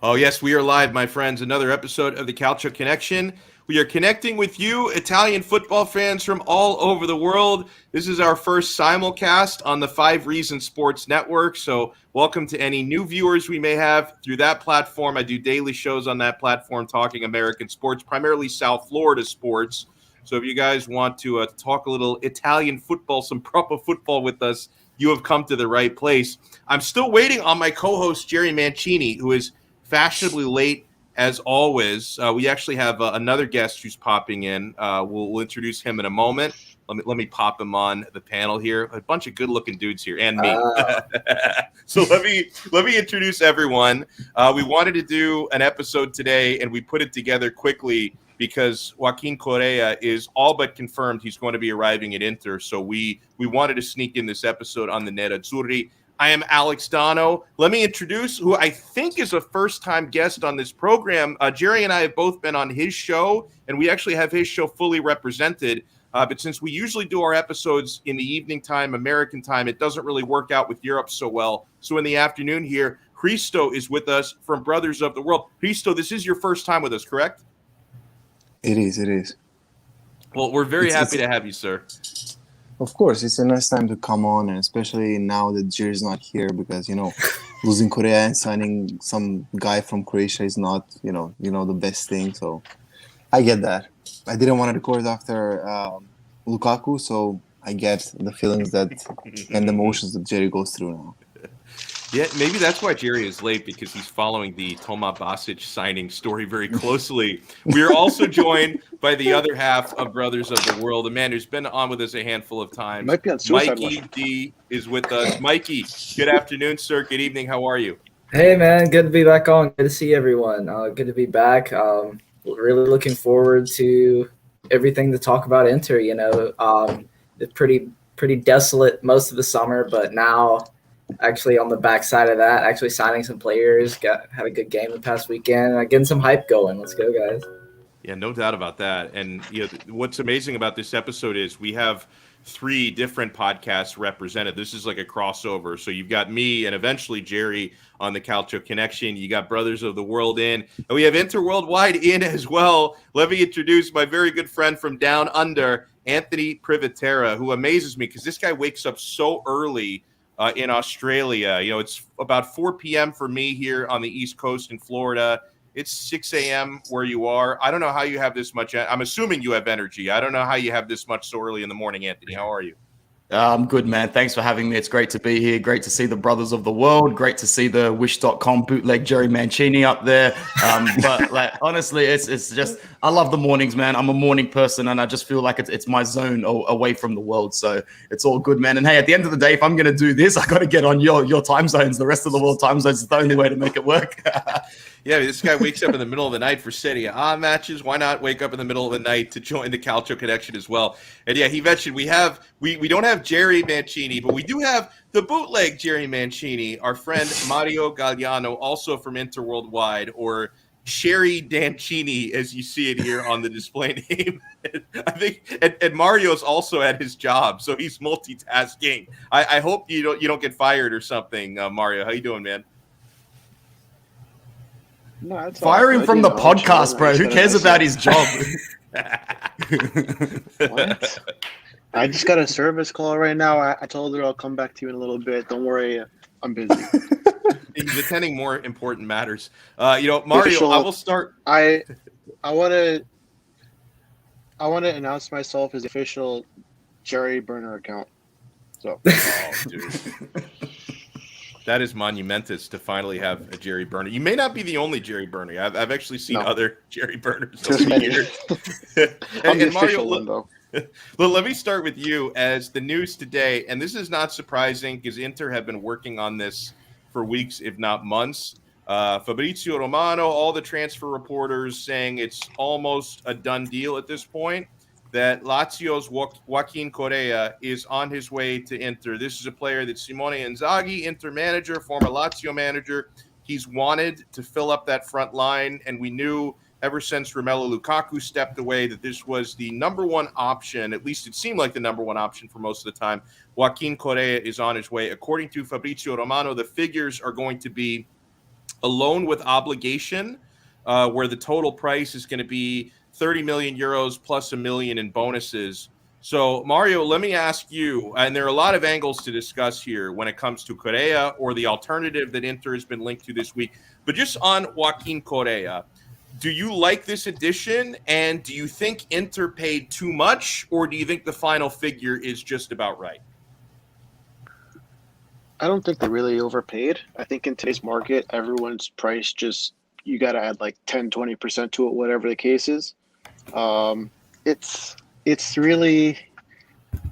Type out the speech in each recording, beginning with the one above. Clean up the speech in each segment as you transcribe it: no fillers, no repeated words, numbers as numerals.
Oh, yes, we are live, my friends. Another episode of the Calcio Connection. We are connecting with you, Italian football fans from all over the world. This is our first simulcast on the 5 Reasons Sports Network. So, welcome to any new viewers we may have through that platform. I do daily shows on that platform talking American sports, primarily South Florida sports. So, if you guys want to talk a little Italian football, some proper football with us, you have come to the right place. I'm still waiting on my co host, Jerry Mancini, who is fashionably late as always. We actually have another guest who's popping in. We'll introduce him in a moment. Let me pop him on the panel here. A bunch of good-looking dudes here, and me. So let me introduce everyone. We wanted to do an episode today, and we put it together quickly because Joaquin Correa is all but confirmed he's going to be arriving at Inter. So we wanted to sneak in this episode on the Nerazzurri. I am Alex Donno. Let me introduce who I think is a first-time guest on this program. Jerry and I have both been on his show, and we actually have his show fully represented. But since we usually do our episodes in the evening time, American time, it doesn't really work out with Europe so well. So in the afternoon here, Hristo is with us from Brothers of the World. Hristo, this is your first time with us, correct? It is. Well, we're very happy to have you, sir. Of course, it's a nice time to come on, and especially now that Jerry's not here because, losing Correa and signing some guy from Croatia is not, the best thing. So I get that. I didn't want to record after Lukaku, so I get the feelings and the emotions that Jerry goes through now. Yeah, maybe that's why Jerry is late, because he's following the Toma Basic signing story very closely. We are also joined by the other half of Brothers of the World, a man who's been on with us a handful of times. Might be on suicide Mikey D is with us. Mikey, good afternoon, sir. Good evening. How are you? Hey, man. Good to be back on. Good to see everyone. Good to be back. Really looking forward to everything to talk about Inter. It's pretty desolate most of the summer, but now actually on the backside of that, actually signing some players, had a good game the past weekend, getting some hype going. Let's go, guys. Yeah, no doubt about that. And what's amazing about this episode is we have 3 different podcasts represented. This is like a crossover. So you've got me and eventually Jerry on the Calcio Connection. You got Brothers of the World in, and we have Inter Worldwide in as well. Let me introduce my very good friend from down under, Anthony Privatera, who amazes me because this guy wakes up so early in Australia. It's about 4 p.m. for me here on the East Coast in Florida. It's 6 a.m. where you are. I don't know how you have this much. I'm assuming you have energy. I don't know how you have this much so early in the morning, Anthony. How are you? I'm good, man. Thanks for having me. It's great to be here. Great to see the Brothers of the World. Great to see the Wish.com bootleg Jerry Mancini up there. But honestly, it's just, I love the mornings, man. I'm a morning person, and I just feel like it's my zone away from the world. So it's all good, man. And hey, at the end of the day, if I'm going to do this, I got to get on your time zones. The rest of the world time zones is the only way to make it work. Yeah, this guy wakes up in the middle of the night for Serie A matches. Why not wake up in the middle of the night to join the Calcio Connection as well? And yeah, he mentioned we don't have Jerry Mancini, but we do have the bootleg Jerry Mancini, our friend Mario Gagliano, also from Inter Worldwide, or Sherry Dancini, as you see it here on the display name. I think, and Mario's also at his job, so he's multitasking. I hope you don't get fired or something, Mario. How you doing, man? No, fire him from the podcast, bro. Who cares about his job? What? I just got a service call right now. I told her I'll come back to you in a little bit. Don't worry, I'm busy. He's attending more important matters. Mario, I will start. I want to announce myself as the official Jerry burner account. So, dude. That is monumentous to finally have a Jerry burner. You may not be the only Jerry burner. I've actually seen other Jerry burners over the years. I'm the official one, though. Well, let me start with you as the news today, and this is not surprising because Inter have been working on this for weeks, if not months. Fabrizio Romano, all the transfer reporters saying it's almost a done deal at this point, that Lazio's Joaquin Correa is on his way to Inter. This is a player that Simone Inzaghi, Inter manager, former Lazio manager, he's wanted to fill up that front line, and we knew ever since Romelu Lukaku stepped away that this was the number one option. At least it seemed like the number one option for most of the time. Joaquin Correa is on his way. According to Fabrizio Romano, the figures are going to be a loan with obligation, where the total price is going to be 30 million euros plus $1 million in bonuses. So, Mario, let me ask you, and there are a lot of angles to discuss here when it comes to Correa or the alternative that Inter has been linked to this week, but just on Joaquin Correa, do you like this addition, and do you think Inter paid too much, or do you think the final figure is just about right? I don't think they really overpaid. I think in today's market, everyone's price just, you got to add like 10, 20% to it, whatever the case is. It's really,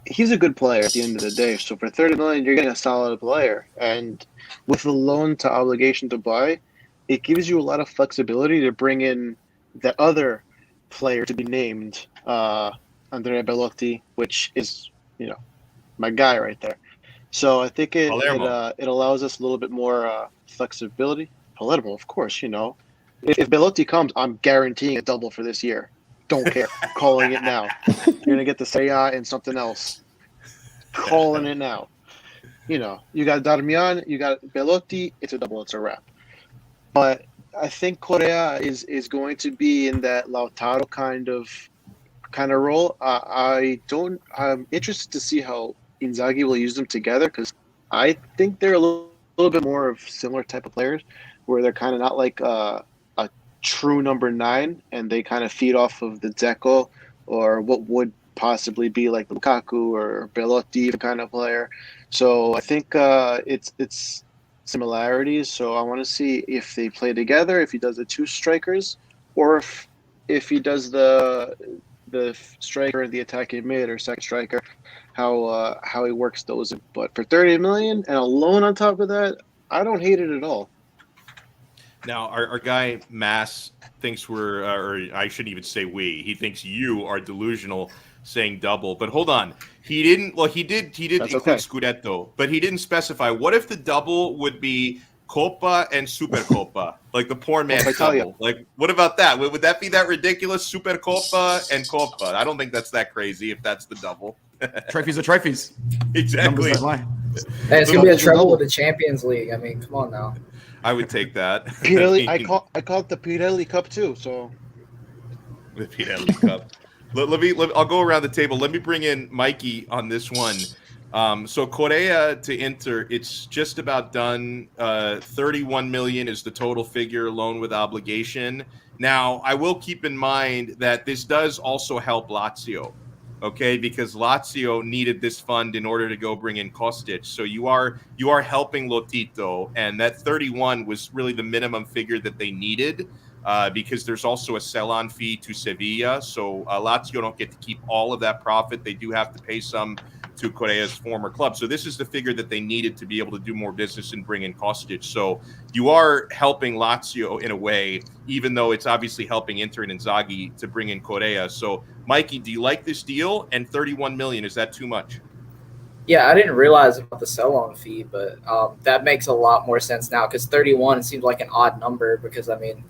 he's a good player at the end of the day. So for 30 million, you're getting a solid player. And with the loan to obligation to buy, it gives you a lot of flexibility to bring in the other player to be named, Andrea Bellotti, which is, my guy right there. So I think it allows us a little bit more flexibility. Palermo, of course, If Bellotti comes, I'm guaranteeing a double for this year. Don't care. Calling it now. You're going to get the Serie A and something else. Calling it now. You got Darmian, you got Bellotti, it's a double, it's a wrap. But I think Correa is going to be in that Lautaro kind of role. I'm interested to see how Inzaghi will use them together, because I think they're a little bit more of similar type of players, where they're kind of not like a true number 9, and they kind of feed off of the Dzeko or what would possibly be like Lukaku or Bellotti kind of player. So I think it's similarities. So I want to see if they play together, if he does the 2 strikers, or if he does the striker and the attacking mid or second striker, how he works those in. But for 30 million and a loan on top of that, I don't hate it at all. Now, our guy Mass thinks we're, or I shouldn't even say we. He thinks you are delusional, saying double. But hold on, he didn't. Well, he did include okay. Scudetto, but he didn't specify. What if the double would be Coppa and Supercoppa, like the poor man's double? Like, what about that? Would that be that ridiculous? Supercoppa and Coppa. I don't think that's that crazy if that's the double. Trophies are trophies. Exactly. Hey, it's gonna be a trouble with the Champions League. I mean, come on now. I would take that. Pirelli, I call it the Pirelli Cup too. So the Pirelli Cup. I'll go around the table. Let me bring in Mikey on this one. So Correa to Inter, it's just about done. 31 million is the total figure, loan with obligation. Now, I will keep in mind that this does also help Lazio. Okay, because Lazio needed this fund in order to go bring in Kostic. So you are helping Lotito, and that 31 was really the minimum figure that they needed, because there's also a sell-on fee to Sevilla. So Lazio don't get to keep all of that profit. They do have to pay some to Correa's former club. So this is the figure that they needed to be able to do more business and bring in Kostic. So you are helping Lazio in a way, even though it's obviously helping Inter and Inzaghi to bring in Correa. So Mikey, do you like this deal? And 31 million, is that too much? Yeah, I didn't realize about the sell-on fee, but that makes a lot more sense now, because 31 seems like an odd number, because, I mean,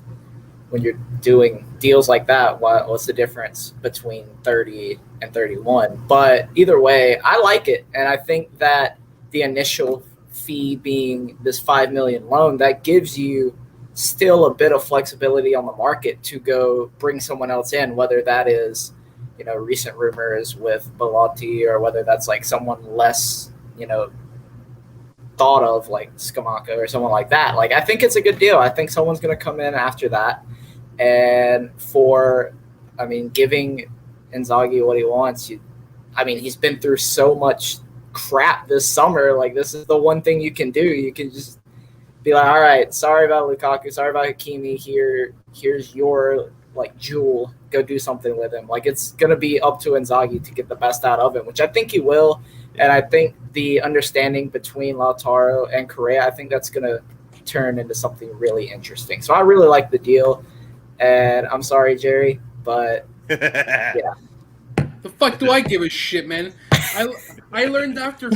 when you're doing deals like that, what's the difference between 30 and 31? But either way, I like it. And I think that the initial fee being this 5 million loan, that gives you still a bit of flexibility on the market to go bring someone else in, whether that is, recent rumors with Bellotti, or whether that's like someone less, thought of, like Scamacca or someone like that. Like, I think it's a good deal. I think someone's going to come in after that. And giving Inzaghi what he wants, he's been through so much crap this summer. Like, this is the one thing you can do. You can just be like, all right, sorry about Lukaku, sorry about Hakimi. Here's your, jewel. Go do something with him. Like, it's going to be up to Inzaghi to get the best out of him, which I think he will. And I think the understanding between Lautaro and Correa, I think that's going to turn into something really interesting. So I really like the deal. And I'm sorry, Jerry, but yeah. The fuck do I give a shit, man? I learned after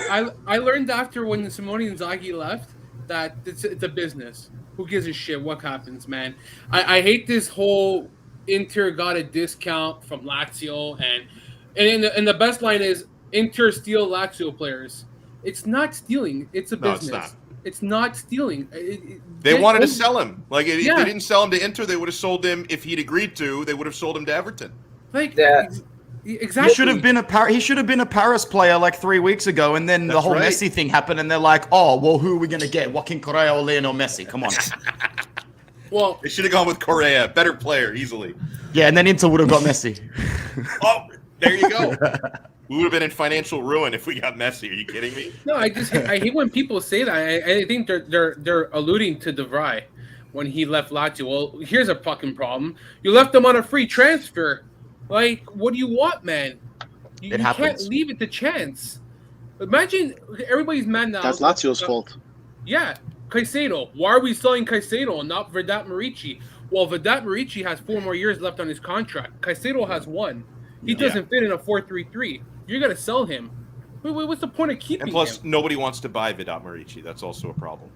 I learned after when Simone Inzaghi left that it's a business. Who gives a shit what happens, man? I hate this whole Inter got a discount from Lazio, and the best line is Inter steal Lazio players. It's not stealing. It's a business. It's not stealing. They wanted to sell him. Like, if Yeah. they didn't sell him to Inter, they would have sold him. If he'd agreed to, they would have sold him to Everton. Like, Yeah. exactly. He should have been a Paris player like 3 weeks ago, and then the That's whole right. Messi thing happened, and they're like, "Oh, well, who are we gonna get? Joaquin Correa or Lionel Messi? Come on." Well, They should have gone with Correa, better player, easily. Yeah, and then Inter would have got Messi. Oh, there you go. We would have been in financial ruin if we got Messi. Are you kidding me? no, I hate when people say that. I think they're alluding to De Vrij when he left Lazio. Well, here's a fucking problem. You left him on a free transfer. Like, what do you want, man? You can't happens. leave it to chance. Imagine everybody's mad now. That's Lazio's fault. Yeah, Caicedo. Why are we selling Caicedo and not Vedat Marici? Well, Vedat Marici has 4 more years left on his contract. Caicedo has 1. He doesn't fit in a 4-3-3. You're gonna sell him. What's the point of keeping And plus, him? nobody wants to buy Vedat Marici. That's also a problem.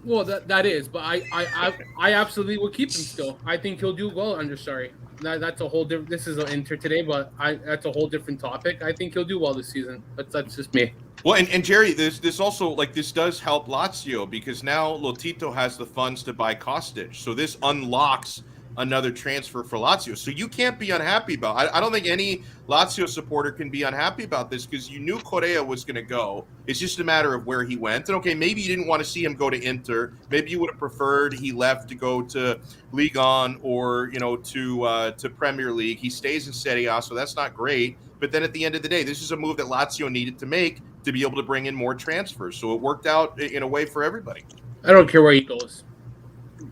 Well, that is, but I absolutely would keep him still. I think he'll do well under Sarri. That's a whole different. This is an Inter today, but that's a whole different topic. I think he'll do well this season. That's just me. Well, and Jerry, this also, like, this does help Lazio because now Lotito has the funds to buy Kostic. So this unlocks another transfer for Lazio. So you can't be unhappy about it. I don't think any Lazio supporter can be unhappy about this because you knew Correa was going to go. It's just a matter of where he went. And okay, maybe you didn't want to see him go to Inter. Maybe you would have preferred he left to go to Ligue 1 or, to Premier League. He stays in Serie A, so that's not great. But then at the end of the day, this is a move that Lazio needed to make to be able to bring in more transfers. So it worked out in a way for everybody. I don't care where he goes.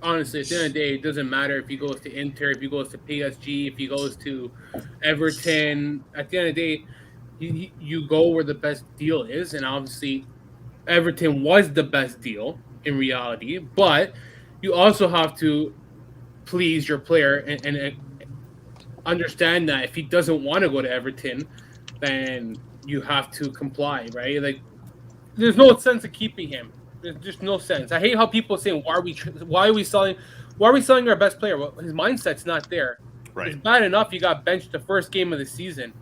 Honestly, at the end of the day, it doesn't matter if he goes to Inter, if he goes to PSG, if he goes to Everton. At the end of the day, you go where the best deal is, and obviously Everton was the best deal in reality. But you also have to please your player and understand that if he doesn't want to go to Everton, then you have to comply, right? Like, there's no sense of keeping him. There's just no sense. I hate how people say, why are we selling our best player? Well, his mindset's not there. Right. It's bad enough you got benched the first game of the season.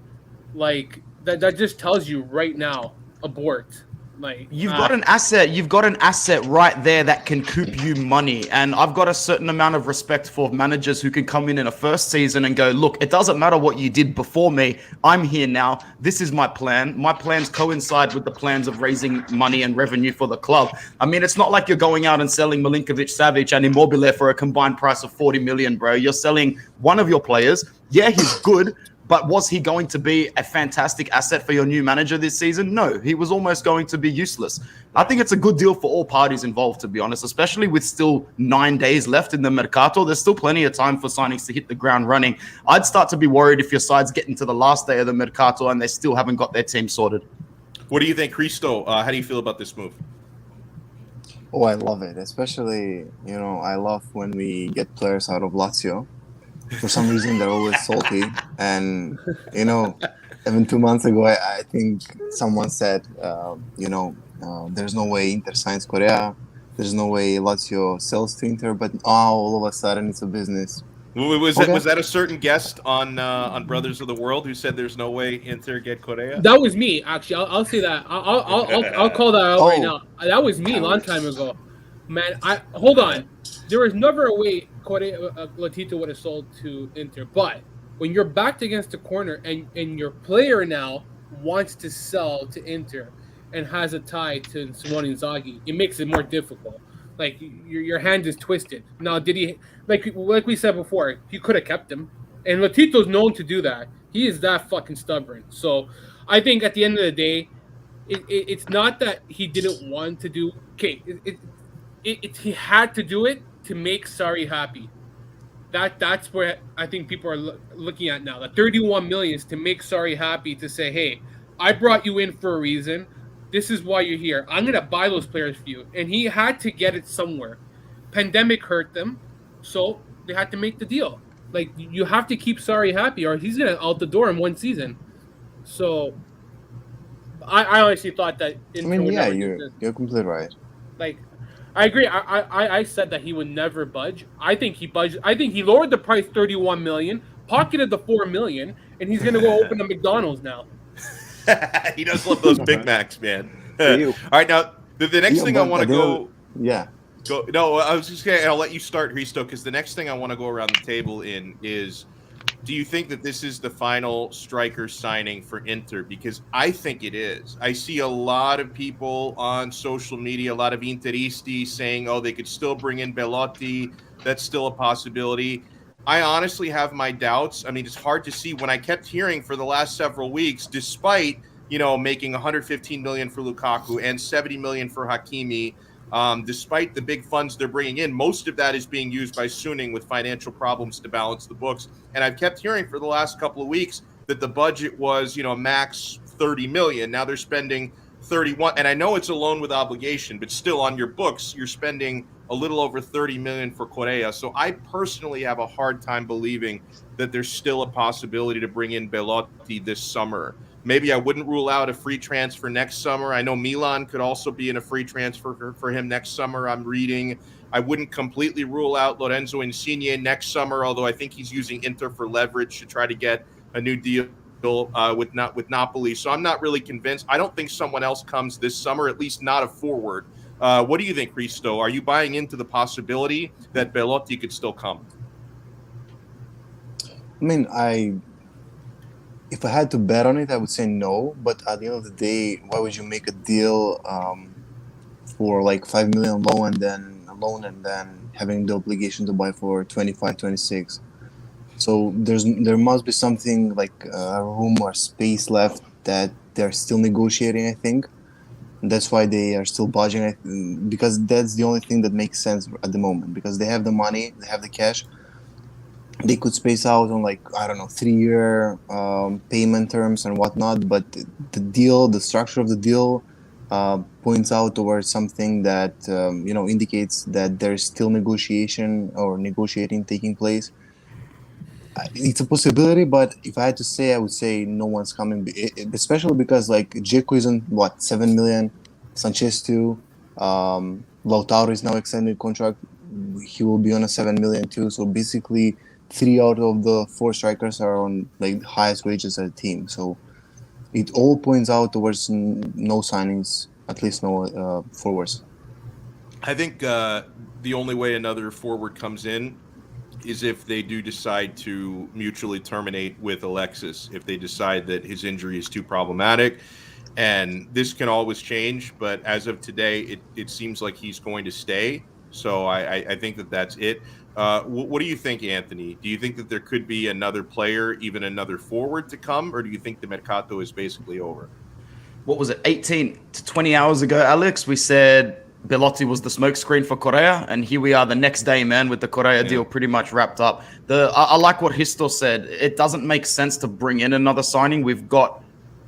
Like, that just tells you right now, abort. Like, You've got an asset right there that can coop you money. And I've got a certain amount of respect for managers who can come in a first season and go, look, it doesn't matter what you did before me. I'm here now. This is my plan. My plans coincide with the plans of raising money and revenue for the club. I mean, it's not like you're going out and selling Milinkovic-Savic and Immobile for a combined price of 40 million, bro. You're selling one of your players. Yeah, he's good. But was he going to be a fantastic asset for your new manager this season? No, he was almost going to be useless. I think it's a good deal for all parties involved, to be honest, especially with still 9 days left in the Mercato. There's still plenty of time for signings to hit the ground running. I'd start to be worried if your side's getting to the last day of the Mercato and they still haven't got their team sorted. What do you think, Christo? How do you feel about this move? Oh, I love it. Especially, I love when we get players out of Lazio. For some reason, they're always salty. And, even 2 months ago, I think someone said, there's no way Inter signs Correa. There's no way Lazio sells to Inter. But all of a sudden, it's a business. Was that a certain guest on Brothers of the World who said there's no way Inter get Correa? that was me, actually. I'll say that. I'll call that out right now. That was me a long time ago. Man, hold on. There was never a way Lotito would have sold to Inter. But when you're backed against the corner and your player now wants to sell to Inter and has a tie to Simone Inzaghi, it makes it more difficult. Like, your hand is twisted. Now, did he, like we said before, he could have kept him. And Lotito's known to do that. He is that fucking stubborn. So I think at the end of the day, it's not that he didn't want to do. Okay, he had to do it to make Sarri happy. That's where I think people are looking at now. The 31 million is to make Sarri happy, to say, hey, I brought you in for a reason. This is why you're here. I'm going to buy those players for you. And he had to get it somewhere. Pandemic hurt them, so they had to make the deal. Like, you have to keep Sarri happy or he's going to out the door in one season. So I honestly thought that Inter would never do this. You're completely right. Like, I agree. I said that he would never budge. I think he budged. I think he lowered the price 31 million, pocketed the 4 million, and he's gonna go open a McDonald's now. He does love those Big Macs, man. For you. All right, now the next thing I want to go. Yeah. Go. No, I was just gonna. I'll let you start, Hristo, because the next thing I want to go around the table in is, do you think that this is the final striker signing for Inter? Because I think it is. I see a lot of people on social media, a lot of Interisti saying, oh, they could still bring in Belotti. That's still a possibility. I honestly have my doubts. I mean, it's hard to see when I kept hearing for the last several weeks, despite, making 115 million for Lukaku and 70 million for Hakimi. Despite the big funds they're bringing in, most of that is being used by Suning with financial problems to balance the books. And I've kept hearing for the last couple of weeks that the budget was, max 30 million. Now they're spending 31. And I know it's a loan with obligation, but still on your books, you're spending a little over 30 million for Correa. So I personally have a hard time believing that there's still a possibility to bring in Belotti this summer. Maybe I wouldn't rule out a free transfer next summer. I know Milan could also be in a free transfer for him next summer, I'm reading. I wouldn't completely rule out Lorenzo Insigne next summer, although I think he's using Inter for leverage to try to get a new deal with Napoli. So I'm not really convinced. I don't think someone else comes this summer, at least not a forward. What do you think, Hristo? Are you buying into the possibility that Belotti could still come? I mean, if I had to bet on it, I would say no. But at the end of the day, why would you make a deal for like 5 million loan and then having the obligation to buy for 25, 26? So there must be something like a room or space left that they're still negotiating, I think. And that's why they are still budging, because that's the only thing that makes sense at the moment, because they have the money, they have the cash. They could space out on 3-year payment terms and whatnot, but the structure of the deal points out towards something that indicates that there's still negotiating taking place. It's a possibility, but if I had to say, I would say no one's coming, especially because Dzeko is on 7 million, Sanchez too, Lautaro is now extended contract, he will be on a 7 million too. So basically 3 out of the 4 strikers are on the highest wages at the team. So it all points out towards no signings, at least no forwards. I think the only way another forward comes in is if they do decide to mutually terminate with Alexis, if they decide that his injury is too problematic. And this can always change, but as of today, it seems like he's going to stay. So I think that's it. What do you think, Anthony? Do you think that there could be another player, even another forward to come, or do you think the Mercato is basically over? What was it, 18 to 20 hours ago, Alex? We said Belotti was the smokescreen for Correa, and here we are the next day, man, with the Correa deal pretty much wrapped up. I like what Hristo said. It doesn't make sense to bring in another signing. We've got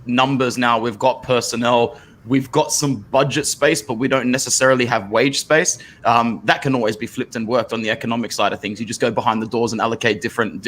numbers now. We've got personnel. We've got some budget space, but we don't necessarily have wage space. That can always be flipped and worked on the economic side of things. You just go behind the doors and allocate different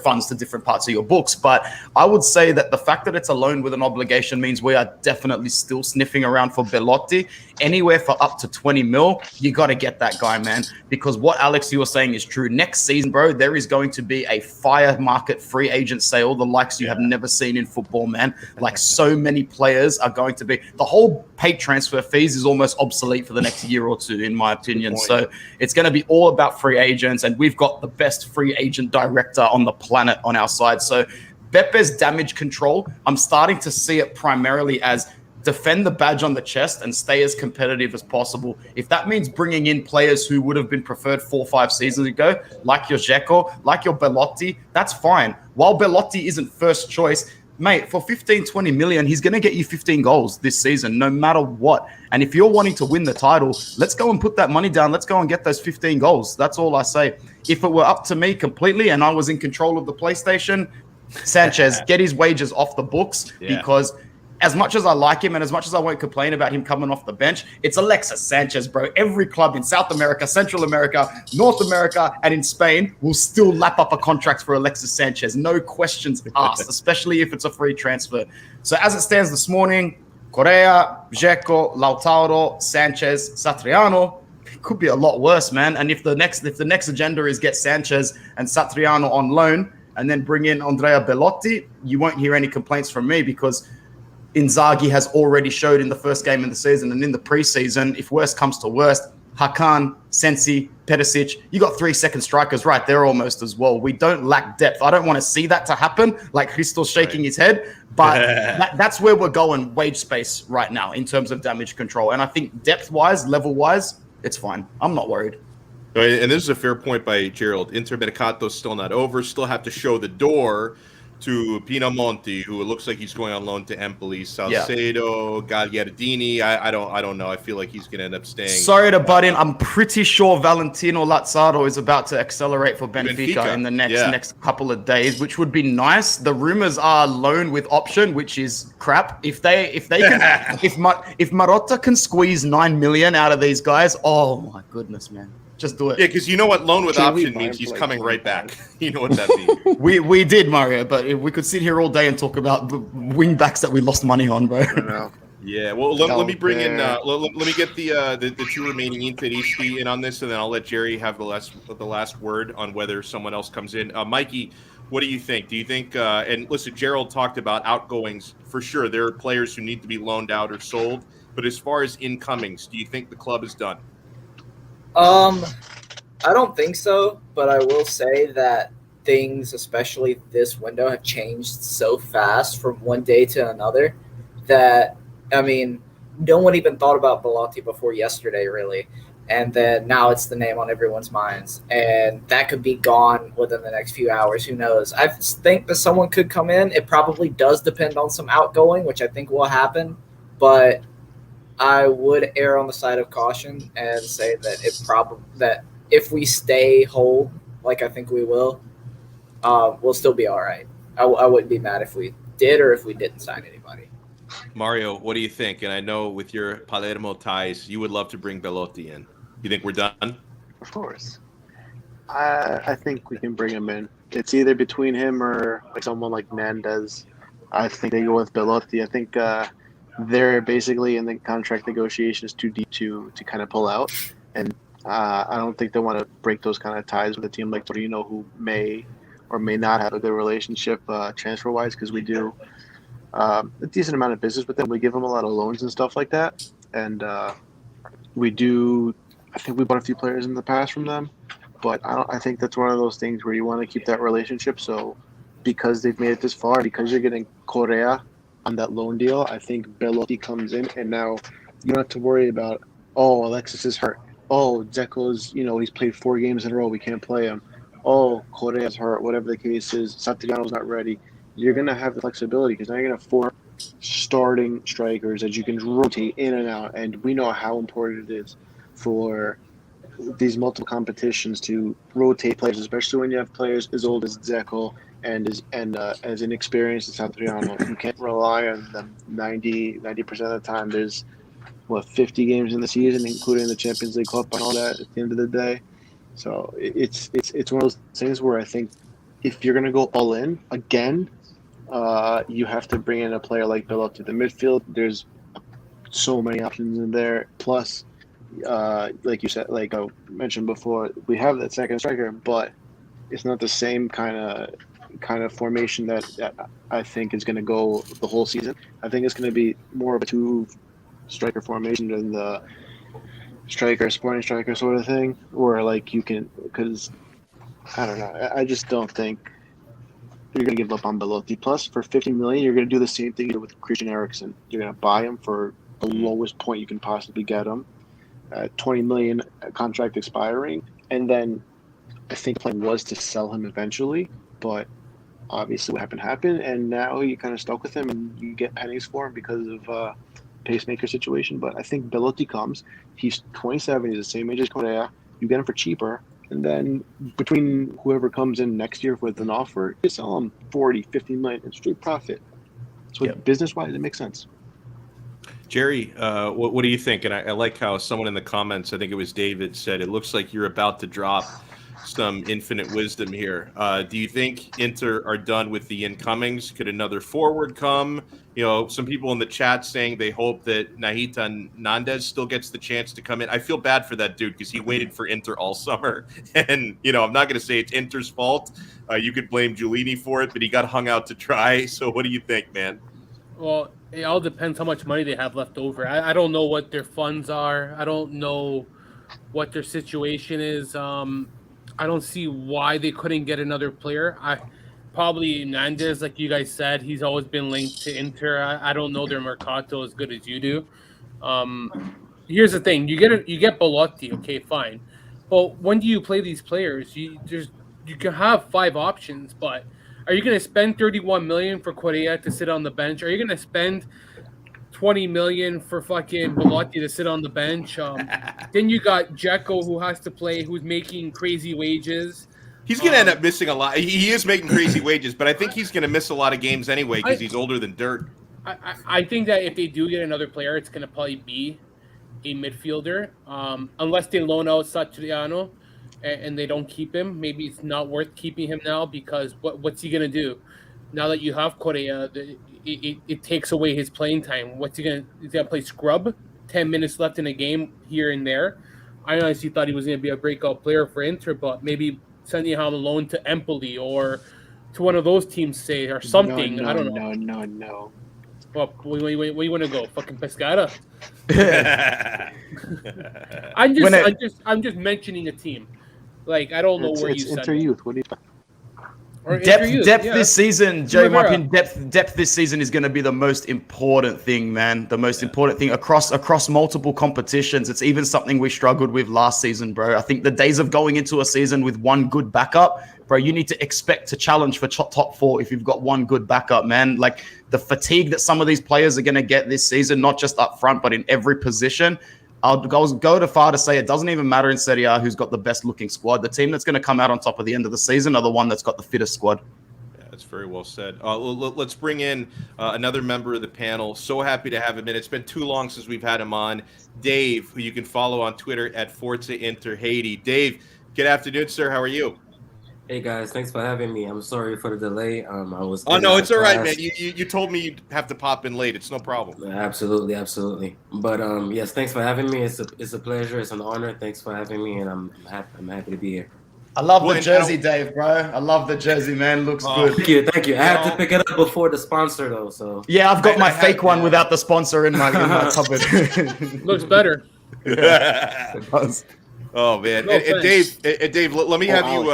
funds to different parts of your books. But I would say that the fact that it's a loan with an obligation means we are definitely still sniffing around for Belotti. Anywhere for up to 20 mil, you got to get that guy, man. Because what Alex, you were saying is true. Next season, bro, there is going to be a fire market free agent sale, the likes you have never seen in football, man. So many players are going to be, the whole paid transfer fees is almost obsolete for the next year or two, in my opinion. So it's going to be all about free agents, and we've got the best free agent director on the planet on our side. So Bepe's damage control, I'm starting to see it primarily as defend the badge on the chest and stay as competitive as possible. If that means bringing in players who would have been preferred 4 or 5 seasons ago, like your Dzeko, like your Belotti, that's fine. While Belotti isn't first choice, mate, for 15, 20 million, he's going to get you 15 goals this season, no matter what. And if you're wanting to win the title, let's go and put that money down. Let's go and get those 15 goals. That's all I say. If it were up to me completely and I was in control of the PlayStation, Sanchez, get his wages off the books, because as much as I like him and as much as I won't complain about him coming off the bench, it's Alexis Sanchez, bro. Every club in South America, Central America, North America, and in Spain will still lap up a contract for Alexis Sanchez. No questions asked, especially if it's a free transfer. So as it stands this morning, Correa, Dzeko, Lautaro, Sanchez, Satriano, it could be a lot worse, man. And if the next agenda is get Sanchez and Satriano on loan and then bring in Andrea Belotti, you won't hear any complaints from me, because Inzaghi has already showed in the first game of the season and in the preseason, if worst comes to worst, Hakan, Sensi, Perisic, you got 3 second strikers right there almost as well. We don't lack depth. I don't want to see that to happen, like Christo's shaking his head, but that's where we're going wage space right now in terms of damage control. And I think depth-wise, level-wise, it's fine. I'm not worried. And this is a fair point by Gerald. Intermercato's still not over. Still have to show the door to Pinamonti, who it looks like he's going on loan to Empoli. Salcedo, Gagliardini. I don't know. I feel like he's going to end up staying. Sorry to butt in. I'm pretty sure Valentino Lazzaro is about to accelerate for Benfica in the next couple of days, which would be nice. The rumors are loan with option, which is crap. If Marotta can squeeze 9 million out of these guys, oh my goodness, man. Just do it. Yeah, because you know what loan with option means? He's coming right back. You know what that means. we did, Mario, but we could sit here all day and talk about the wing backs that we lost money on, bro. I know. Yeah, well, let me bring in. Let me get the 2 remaining Interisti in on this, and then I'll let Jerry have the last word on whether someone else comes in. Mikey, what do you think? Do you think? And listen, Gerald talked about outgoings for sure. There are players who need to be loaned out or sold, but as far as incomings, do you think the club is done? I don't think so, but I will say that things, especially this window, have changed so fast from one day to another that, I mean, no one even thought about Belotti before yesterday, really. And then now it's the name on everyone's minds. And that could be gone within the next few hours. Who knows? I think that someone could come in. It probably does depend on some outgoing, which I think will happen. But I would err on the side of caution and say that if we stay whole, like I think we will, we'll still be all right. I wouldn't be mad if we did or if we didn't sign anybody. Mario, what do you think? And I know with your Palermo ties, you would love to bring Belotti in. You think we're done? Of course. I think we can bring him in. It's either between him or like someone like Nandez. I think they go with Belotti. I think they're basically in the contract negotiations too deep to kind of pull out. And I don't think they want to break those kind of ties with a team like Torino, who may or may not have a good relationship transfer-wise, because we do a decent amount of business with them. We give them a lot of loans and stuff like that. And we do – I think we bought a few players in the past from them. But I think that's one of those things where you want to keep that relationship. So because they've made it this far, because you're getting Correa on that loan deal, I think Belotti comes in, and now you don't have to worry about, oh, Alexis is hurt. Oh, Dzeko's, he's played 4 games in a row. We can't play him. Oh, Correa's hurt, whatever the case is. Santillano's not ready. You're going to have the flexibility because now you're going to have 4 starting strikers that you can rotate in and out. And we know how important it is for these multiple competitions to rotate players, especially when you have players as old as Dzeko and as inexperienced as Santillano. You can't rely on them 90% of the time. There's 50 games in the season, including the Champions League Cup and all that at the end of the day. So it's one of those things where I think if you're going to go all in again, you have to bring in a player like Belotti. The midfield, there's so many options in there. Plus, like you said, like I mentioned before, we have that second striker, but it's not the same kind of formation that I think is going to go the whole season. I think it's going to be more of a 2-striker formation than the sporting striker sort of thing, or like you can, because I don't know. I just don't think you're going to give up on Belotti. Plus, for 50 million, you're going to do the same thing you did with Christian Eriksen. You're going to buy him for the lowest point you can possibly get him. 20 million contract expiring, and then I think the plan was to sell him eventually, but obviously what happened, and now you kind of stuck with him, and you get pennies for him because of pacemaker situation. But I think Belotti comes, he's 27, he's the same age as Correa, you get him for cheaper, and then between whoever comes in next year with an offer, you sell him 40, 50 million in straight profit. So business-wise, it makes sense. Jerry, what do you think? And I like how someone in the comments, I think it was David, said it looks like you're about to drop some infinite wisdom here. Do you think Inter are done with the incomings? Could another forward come? Some people in the chat saying they hope that Nahita Nandez still gets the chance to come in. I feel bad for that dude because he waited for Inter all summer. And, I'm not going to say it's Inter's fault. You could blame Giulini for it, but he got hung out to dry. So what do you think, man? Well, it all depends how much money they have left over. I don't know what their funds are. I don't know what their situation is. I don't see why they couldn't get another player. Probably Hernandez, like you guys said, he's always been linked to Inter. I don't know their Mercato as good as you do. Here's the thing: you get Belotti, okay, fine, but when do you play these players? You can have 5 options, but are you going to spend 31 million for Correa to sit on the bench? Are you going to spend 20 million for fucking Belotti to sit on the bench? Then you got Dzeko who has to play, who's making crazy wages. He's going to end up missing a lot. He is making crazy wages, but I think he's going to miss a lot of games anyway because he's older than dirt. I think that if they do get another player, it's going to probably be a midfielder, unless they loan out Satriano and they don't keep him. Maybe it's not worth keeping him now because what's he going to do? Now that you have Correa, it takes away his playing time. He's going to play scrub, 10 minutes left in a game here and there. I honestly thought he was going to be a breakout player for Inter, but maybe sending him alone to Empoli or to one of those teams, say, or something. No, I don't know. No. Well, where you want to go? Fucking Pescara? I'm just mentioning a team. Like, I don't know where you send Inter him. Youth. What do you? Depth this season, Joe. In my opinion, depth this season is going to be the most important thing, man. The most important thing across multiple competitions. It's even something we struggled with last season, bro. I think the days of going into a season with one good backup, bro, you need to expect to challenge for top 4 if you've got one good backup, man. Like the fatigue that some of these players are going to get this season, not just up front, but in every position. I'll go to far to say it doesn't even matter in Serie A who's got the best looking squad. The team that's going to come out on top at the end of the season are the one that's got the fittest squad. Yeah, that's very well said. Let's bring in another member of the panel. So happy to have him in. It's been too long since we've had him on. Dave, who you can follow on Twitter at Forza Inter Haiti. Dave, good afternoon, sir. How are you? Hey guys, thanks for having me. I'm sorry for the delay. I was. Oh no, it's all right, man. You told me you'd have to pop in late. It's no problem. Absolutely. But yes, thanks for having me. It's a pleasure. It's an honor. Thanks for having me, and I'm happy to be here. I love the jersey, Dave, bro. I love the jersey, man. Looks good. Thank you. I had to pick it up before the sponsor, though. So yeah, I've got my fake one without the sponsor in my cupboard. Looks better. It does. Oh man, and Dave, let me have you.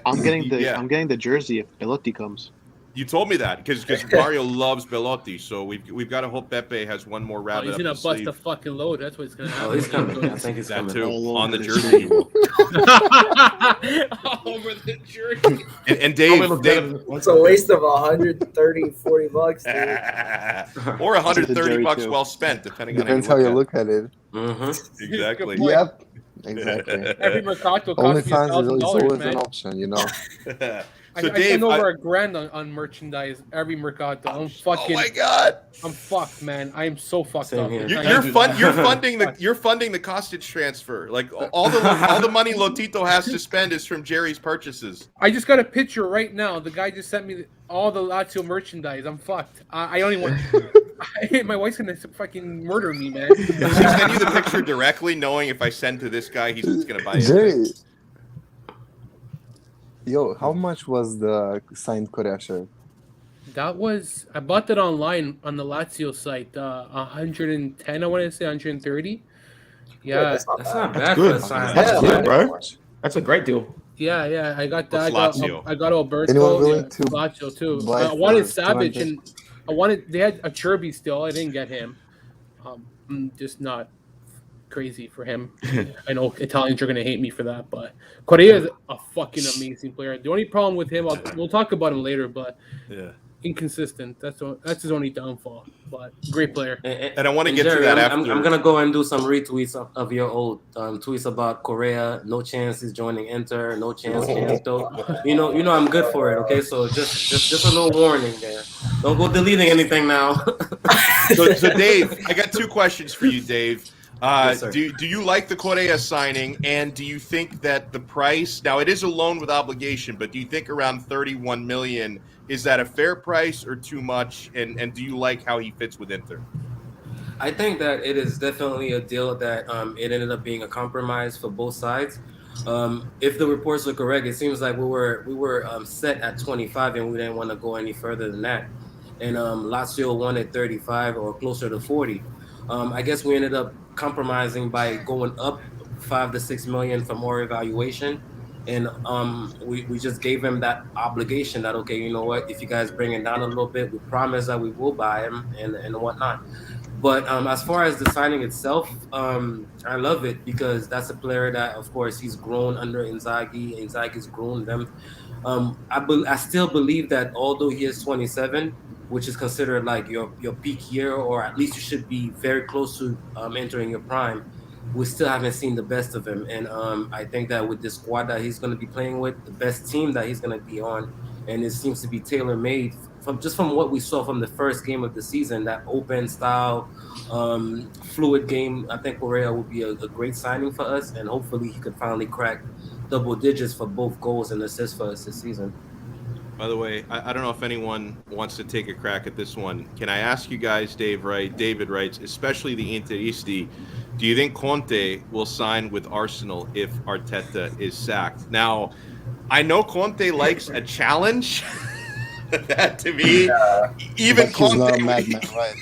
I'm getting the jersey if Belotti comes. You told me that because Mario loves Belotti, so we've got to hope Pepe has one more rabbit. He's gonna bust a fucking load. That's what's gonna happen. He's coming. I think he's that coming. too on the jersey. All over the jersey. And Dave, it's a waste of 130, 40 bucks, dude. Or 130 bucks well spent, depending Depends how you look at it. Mm-hmm. Exactly. Yep. Exactly. Every Mercato costs me OnlyFans is always $1,000, an man. option, you know. So I Dave, spend over $1,000 on merchandise every Mercato. I'm fucking. Oh my god. I'm fucked, man. I am so fucked Same up. here. You're funding the Kostic transfer. Like all the money Lotito has to spend is from Jerry's purchases. I just got a picture right now. The guy just sent me all the Lazio merchandise. I'm fucked. I don't even want. My wife's gonna fucking murder me, man. Does he send you the picture directly, knowing if I send to this guy, he's gonna buy it? Jerry, yo, how much was the signed Correa shirt? That was I bought that online on the Lazio site. 110, I want to say 130. Yeah, That's not bad good. for a sign. That's good, bro. That's a great deal. yeah. I got that. What's Lazio? I got Alberto. Anyone willing to Lazio too. buy I wanted for Savage 200? and I wanted. They had a Cherby still. I didn't get him. I'm just not crazy for him. I know Italians are gonna hate me for that, but Correa is a fucking amazing player. The only problem with him, we'll talk about him later, but Yeah. inconsistent. That's his only downfall. But great player. And I want to get Jerry, to that I'm after. gonna go and do some retweets of your old tweets about Correa. No chance he's joining Inter. No chance, Canto. You know I'm good for it. Okay, so just a little warning there. Don't go deleting anything now. So Dave, I got 2 questions for you, Dave. Yes, sir. Do you like the Correa signing, and do you think that the price, now it is a loan with obligation, but do you think around 31 million, is that a fair price or too much, and do you like how he fits with Inter? I think that it is definitely a deal that it ended up being a compromise for both sides. If the reports are correct, it seems like we were set at 25 and we didn't want to go any further than that. and Lazio wanted 35 or closer to 40. I guess we ended up compromising by going up 5 to 6 million for more evaluation. And we just gave him that obligation that, okay, you know what, if you guys bring it down a little bit, we promise that we will buy him and whatnot. But as far as the signing itself, I love it because that's a player that, of course, he's grown under Inzaghi. Inzaghi's grown them. I still believe that although he is 27, which is considered like your peak year, or at least you should be very close to entering your prime, we still haven't seen the best of him. And I think that with the squad that he's going to be playing with, the best team that he's going to be on, and it seems to be tailor-made from what we saw from the first game of the season, that open style, fluid game. I think Correa will be a great signing for us, and hopefully he could finally crack double digits for both goals and assists for us this season. By the way, I don't know if anyone wants to take a crack at this one. Can I ask you guys, David writes, especially the Interisti, do you think Conte will sign with Arsenal if Arteta is sacked? Now, I know Conte likes a challenge. That to me, even But he's not a Conte. madman, right?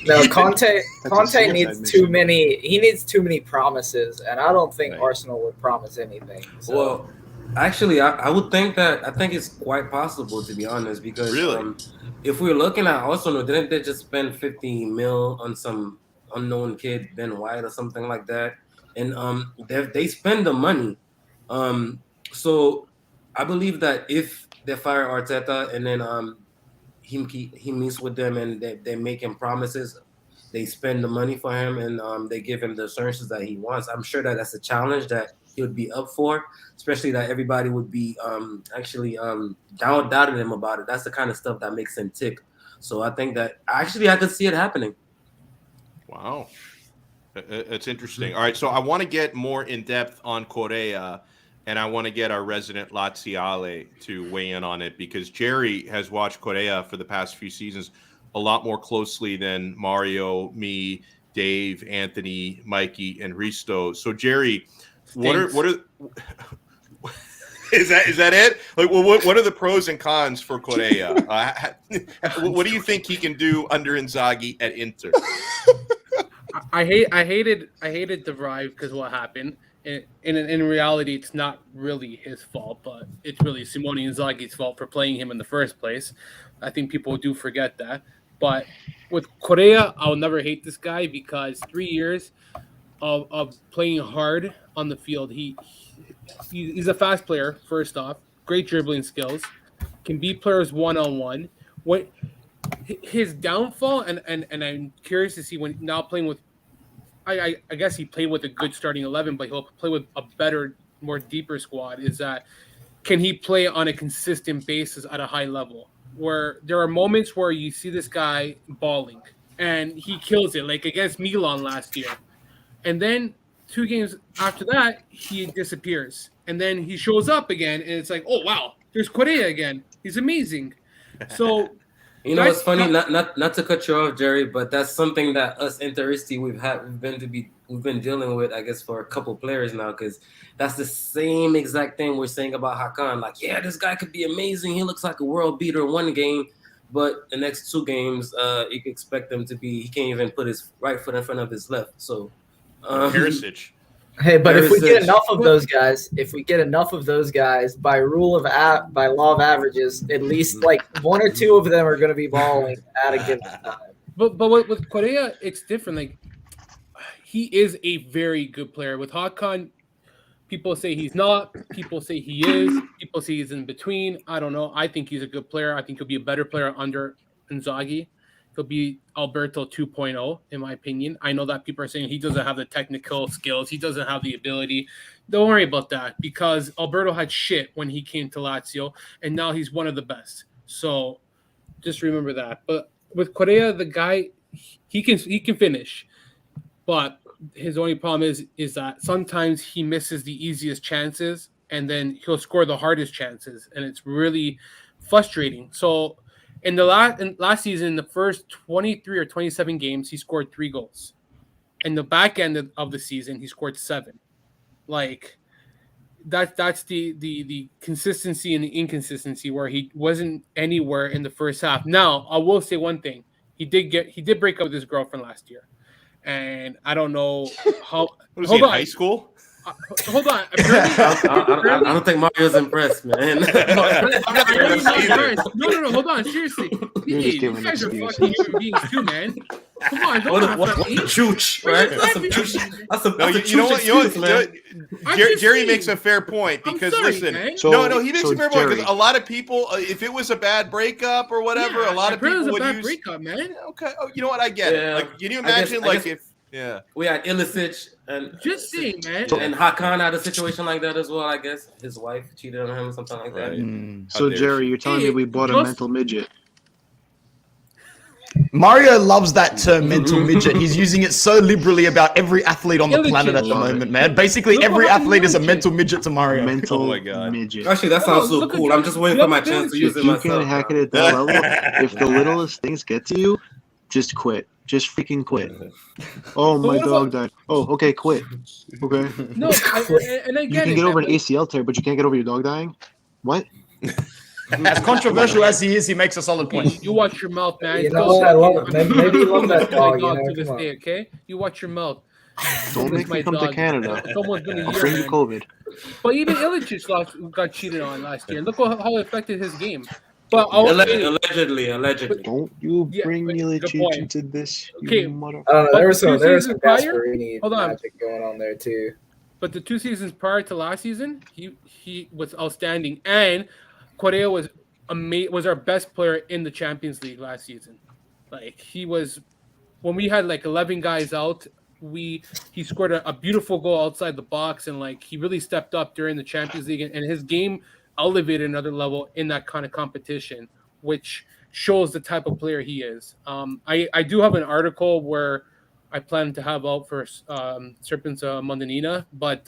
No, Conte serious needs admission. too many. He needs too many promises, and I don't think Right. Arsenal would promise anything. So. Well, actually, I would think that I think it's quite possible, to be honest, because Really? if we're looking at Arsenal, didn't they just spend 50 mil on some unknown kid, Ben White or something like that? And they spend the money. So I believe that if they fire Arteta and then he meets with them and they make him promises, they spend the money for him, and they give him the assurances that he wants. I'm sure that that's a challenge that he would be up for, especially that everybody would be actually doubting him about it. That's the kind of stuff that makes him tick. So I think that actually I could see it happening. Wow. That's interesting. All right, so I want to get more in depth on Correa, and I want to get our resident Laziale to weigh in on it because Jerry has watched Correa for the past few seasons a lot more closely than Mario, me, Dave, Anthony, Mikey, and Risto. So Jerry, what are is that it? Like, well, what are the pros and cons for Correa? What do you think he can do under Inzaghi at Inter? I hated the drive because what happened. In reality, it's not really his fault, but it's really Simone Inzaghi's fault for playing him in the first place. I think people do forget that. But with Correa, I'll never hate this guy because 3 years of playing hard on the field, he's a fast player. First off, great dribbling skills, can beat players one-on-one. What his downfall, and I'm curious to see when now playing with. I guess he played with a good starting 11, but he'll play with a better, more deeper squad. Is that can he play on a consistent basis at a high level? Where there are moments where you see this guy balling and he kills it, like against Milan last year, and then 2 games after that he disappears, and then he shows up again, and it's like, oh wow, there's Correa again. He's amazing. So. You know, it's funny, not to cut you off, Jerry, but that's something that us Interisti we've been dealing with, I guess, for a couple players now, because that's the same exact thing we're saying about Hakan. Like, yeah, this guy could be amazing. He looks like a world beater in one game, but the next 2 games, you can expect him to be. He can't even put his right foot in front of his left. So, Perisic. Hey, but if we get Perisic. enough of those guys, by law of averages, at least like 1 or 2 of them are going to be balling at a given time. But with Correa, it's different. Like he is a very good player. With Hakan, people say he's not. People say he is. People say he's in between. I don't know. I think he's a good player. I think he'll be a better player under Inzaghi. He'll be Alberto 2.0, in my opinion. I know that people are saying he doesn't have the technical skills. He doesn't have the ability. Don't worry about that because Alberto had shit when he came to Lazio, and now he's one of the best. So just remember that. But with Correa, the guy, he can finish. But his only problem is that sometimes he misses the easiest chances, and then he'll score the hardest chances, and it's really frustrating. So in last season, the first 23 or 27 games, he scored 3 goals. In the back end of the season, he scored 7. Like, that's the consistency and the inconsistency where he wasn't anywhere in the first half. Now, I will say one thing: he did break up with his girlfriend last year, and I don't know how. Was he in high school? Hold on. I don't think Mario's impressed, man. No. Hold on. Seriously, you guys are fucking human beings too, man. Come on, What chooch, right? That's some chooch. That's a you know what? man. Jerry makes a fair point because listen, man. he makes a fair point because a lot of people, if it was a bad breakup or whatever, a lot of people would use breakup, man. Okay, you know what? I get it. Like, can you imagine, if we had Ilicic and just saying, man, and Hakan had a situation like that as well. I guess his wife cheated on him or something like that. Right. So Jerry, you're telling me we bought a mental midget? Mario loves that term, mental midget. He's using it so liberally about every athlete on the planet at the moment, man. Basically, every athlete is a mental midget to Mario. Mental midget. Actually, that sounds so cool. I'm just waiting for my chance to use it myself. You can't hack it at that level. If the littlest things get to you, just quit. Just freaking quit. Oh, my dog died. Oh, okay, quit. Okay. No, and again, you can get over an ACL tear, but you can't get over your dog dying? What? As controversial as he is, he makes a solid point. You watch your mouth, man. You know what? I love it. Maybe you love that dog. To this day, okay? You watch your mouth. Don't make me come to Canada. It's almost been a year, Bring man. COVID. But even Ilicic got cheated on last year. Look how it affected his game. But allegedly. Don't you bring Ilicic into this? Okay. There was some Gasparini Hold on. magic going on there too. But the 2 seasons prior to last season, he was outstanding, and Correa was our best player in the Champions League last season. Like, he was, when we had like 11 guys out, he scored a beautiful goal outside the box, and like he really stepped up during the Champions League, and his game elevated another level in that kind of competition, which shows the type of player he is. I do have an article where I plan to have out for Serpents Mondanina, but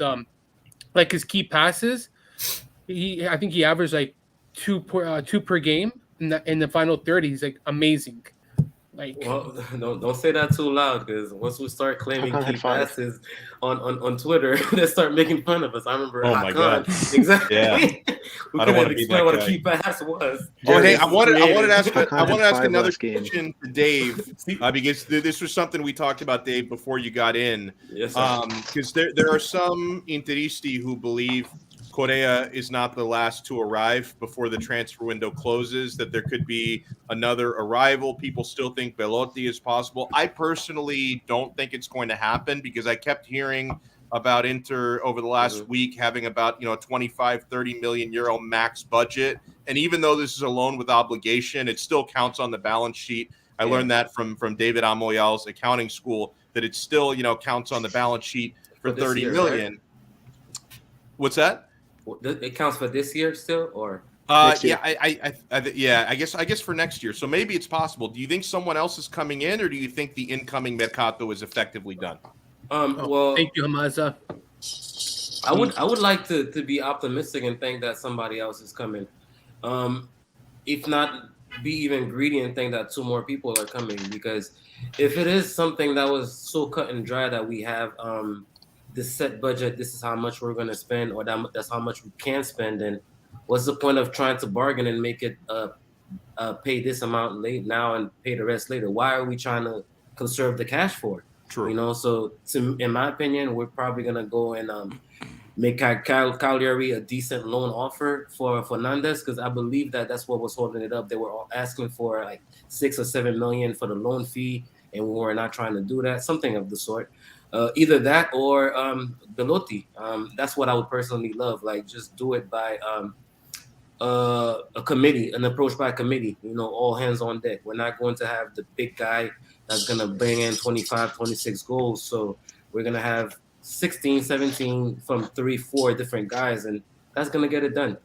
like his key passes, I think he averaged like two per game in the final 30. He's like amazing. Like, well, don't say that too loud, because once we start claiming key passes on Twitter, they start making fun of us. I remember. Oh my god! Exactly. Yeah. We I don't want couldn't to be explain that what guy. a key pass was. Oh, hey, I wanted to ask another last game. question to Dave because this was something we talked about, Dave, before you got in. Yes, sir. Because there are some Interisti who believe Correa is not the last to arrive before the transfer window closes, that there could be another arrival. People still think Belotti is possible. I personally don't think it's going to happen because I kept hearing about Inter over the last week having about, 25, 30 million euro max budget. And even though this is a loan with obligation, it still counts on the balance sheet. I learned that from David Amoyal's accounting school, that it still, counts on the balance sheet for 30 million. Right? What's that? It counts for this year still, or yeah, I guess for next year. So maybe it's possible. Do you think someone else is coming in, or do you think the incoming mercato is effectively done? Well, thank you, Hamaza. I would like to be optimistic and think that somebody else is coming. If not, be even greedy and think that 2 more people are coming, because if it is something that was so cut and dry that we have this set budget, this is how much we're going to spend, or that's how much we can spend, and what's the point of trying to bargain and make it pay this amount late now and pay the rest later? Why are we trying to conserve the cash for? True. So in my opinion, we're probably going to go and make Cagliari a decent loan offer for Fernandez, because I believe that's what was holding it up. They were all asking for like 6 or 7 million for the loan fee, and we were not trying to do that, something of the sort. Either that or Belotti. That's what I would personally love. Like, just do it by a committee, an approach by a committee, all hands on deck. We're not going to have the big guy that's going to bring in 25, 26 goals. So we're going to have 16, 17 from 3-4 different guys, and that's going to get it done.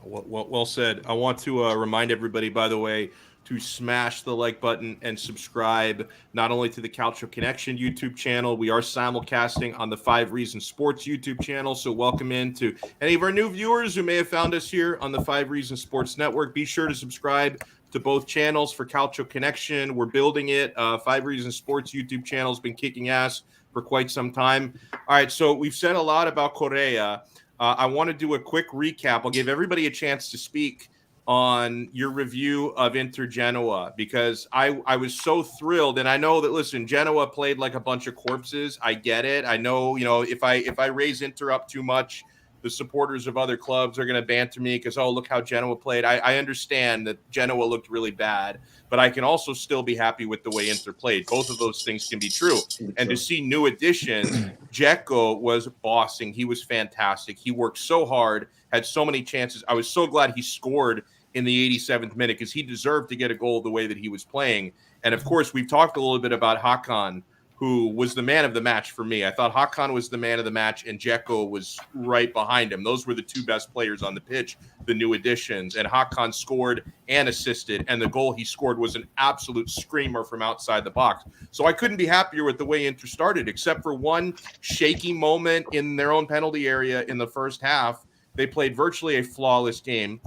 Well said. I want to remind everybody, by the way, to smash the like button and subscribe not only to the Calcio Connection YouTube channel. We are simulcasting on the 5 Reasons Sports YouTube channel. So welcome in to any of our new viewers who may have found us here on the 5 Reasons Sports Network. Be sure to subscribe to both channels for Calcio Connection. We're building it. 5 Reasons Sports YouTube channel has been kicking ass for quite some time. All right, so we've said a lot about Correa. I want to do a quick recap. I'll give everybody a chance to speak on your review of Inter Genoa, because I was so thrilled. And I know that, listen, Genoa played like a bunch of corpses. I get it. I know, if I raise Inter up too much, the supporters of other clubs are going to banter me because, oh, look how Genoa played. I understand that Genoa looked really bad, but I can also still be happy with the way Inter played. Both of those things can be true. And to see new additions, Dzeko was bossing. He was fantastic. He worked so hard, had so many chances. I was so glad he scored in the 87th minute because he deserved to get a goal the way that he was playing. And, of course, we've talked a little bit about Hakan, who was the man of the match for me. I thought Hakan was the man of the match, and Dzeko was right behind him. Those were the two best players on the pitch, the new additions. And Hakan scored and assisted, and the goal he scored was an absolute screamer from outside the box. So I couldn't be happier with the way Inter started, except for one shaky moment in their own penalty area in the first half. They played virtually a flawless game.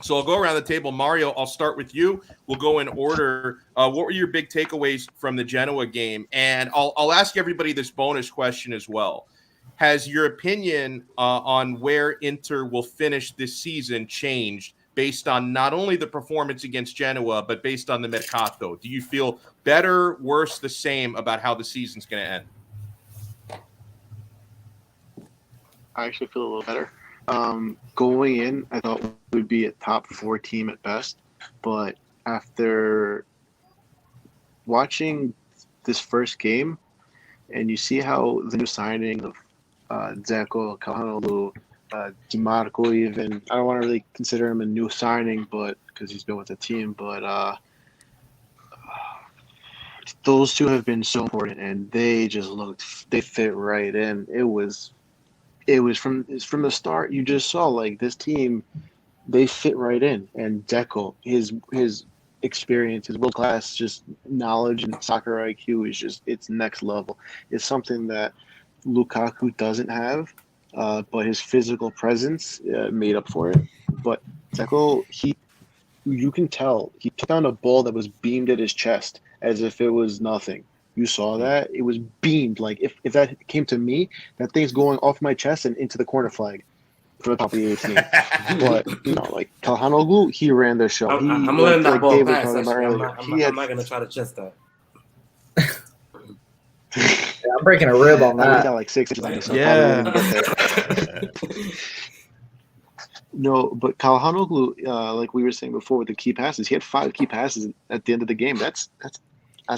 So I'll go around the table. Mario, I'll start with you. We'll go in order. What were your big takeaways from the Genoa game? And I'll ask everybody this bonus question as well. Has your opinion on where Inter will finish this season changed based on not only the performance against Genoa, but based on the Mercato? Do you feel better, worse, the same about how the season's going to end? I actually feel a little better. Going in, I thought we would be a top 4 team at best, but after watching this first game, and you see how the new signing of Dzeko, Calhanoglu, DiMarco, even, I don't want to really consider him a new signing, but because he's been with the team, but those two have been so important, and they fit right in. It was from the start. You just saw like this team, they fit right in. And Dzeko, his experience, his world class, just knowledge and soccer IQ is it's next level. It's something that Lukaku doesn't have, but his physical presence made up for it. But Dzeko, you can tell he took down a ball that was beamed at his chest as if it was nothing. You saw that? It was beamed. Like, if that came to me, that thing's going off my chest and into the corner flag from the top of the 18. But, like, Calhanoglu, he ran the show. I'm letting that ball pass. I'm not going to try to chest that. Yeah, I'm breaking a rib on I that. got like 6 inches on me, so Yeah. I probably wouldn't get there. No, but Calhanoglu, like we were saying before with the key passes, he had 5 key passes at the end of the game. That's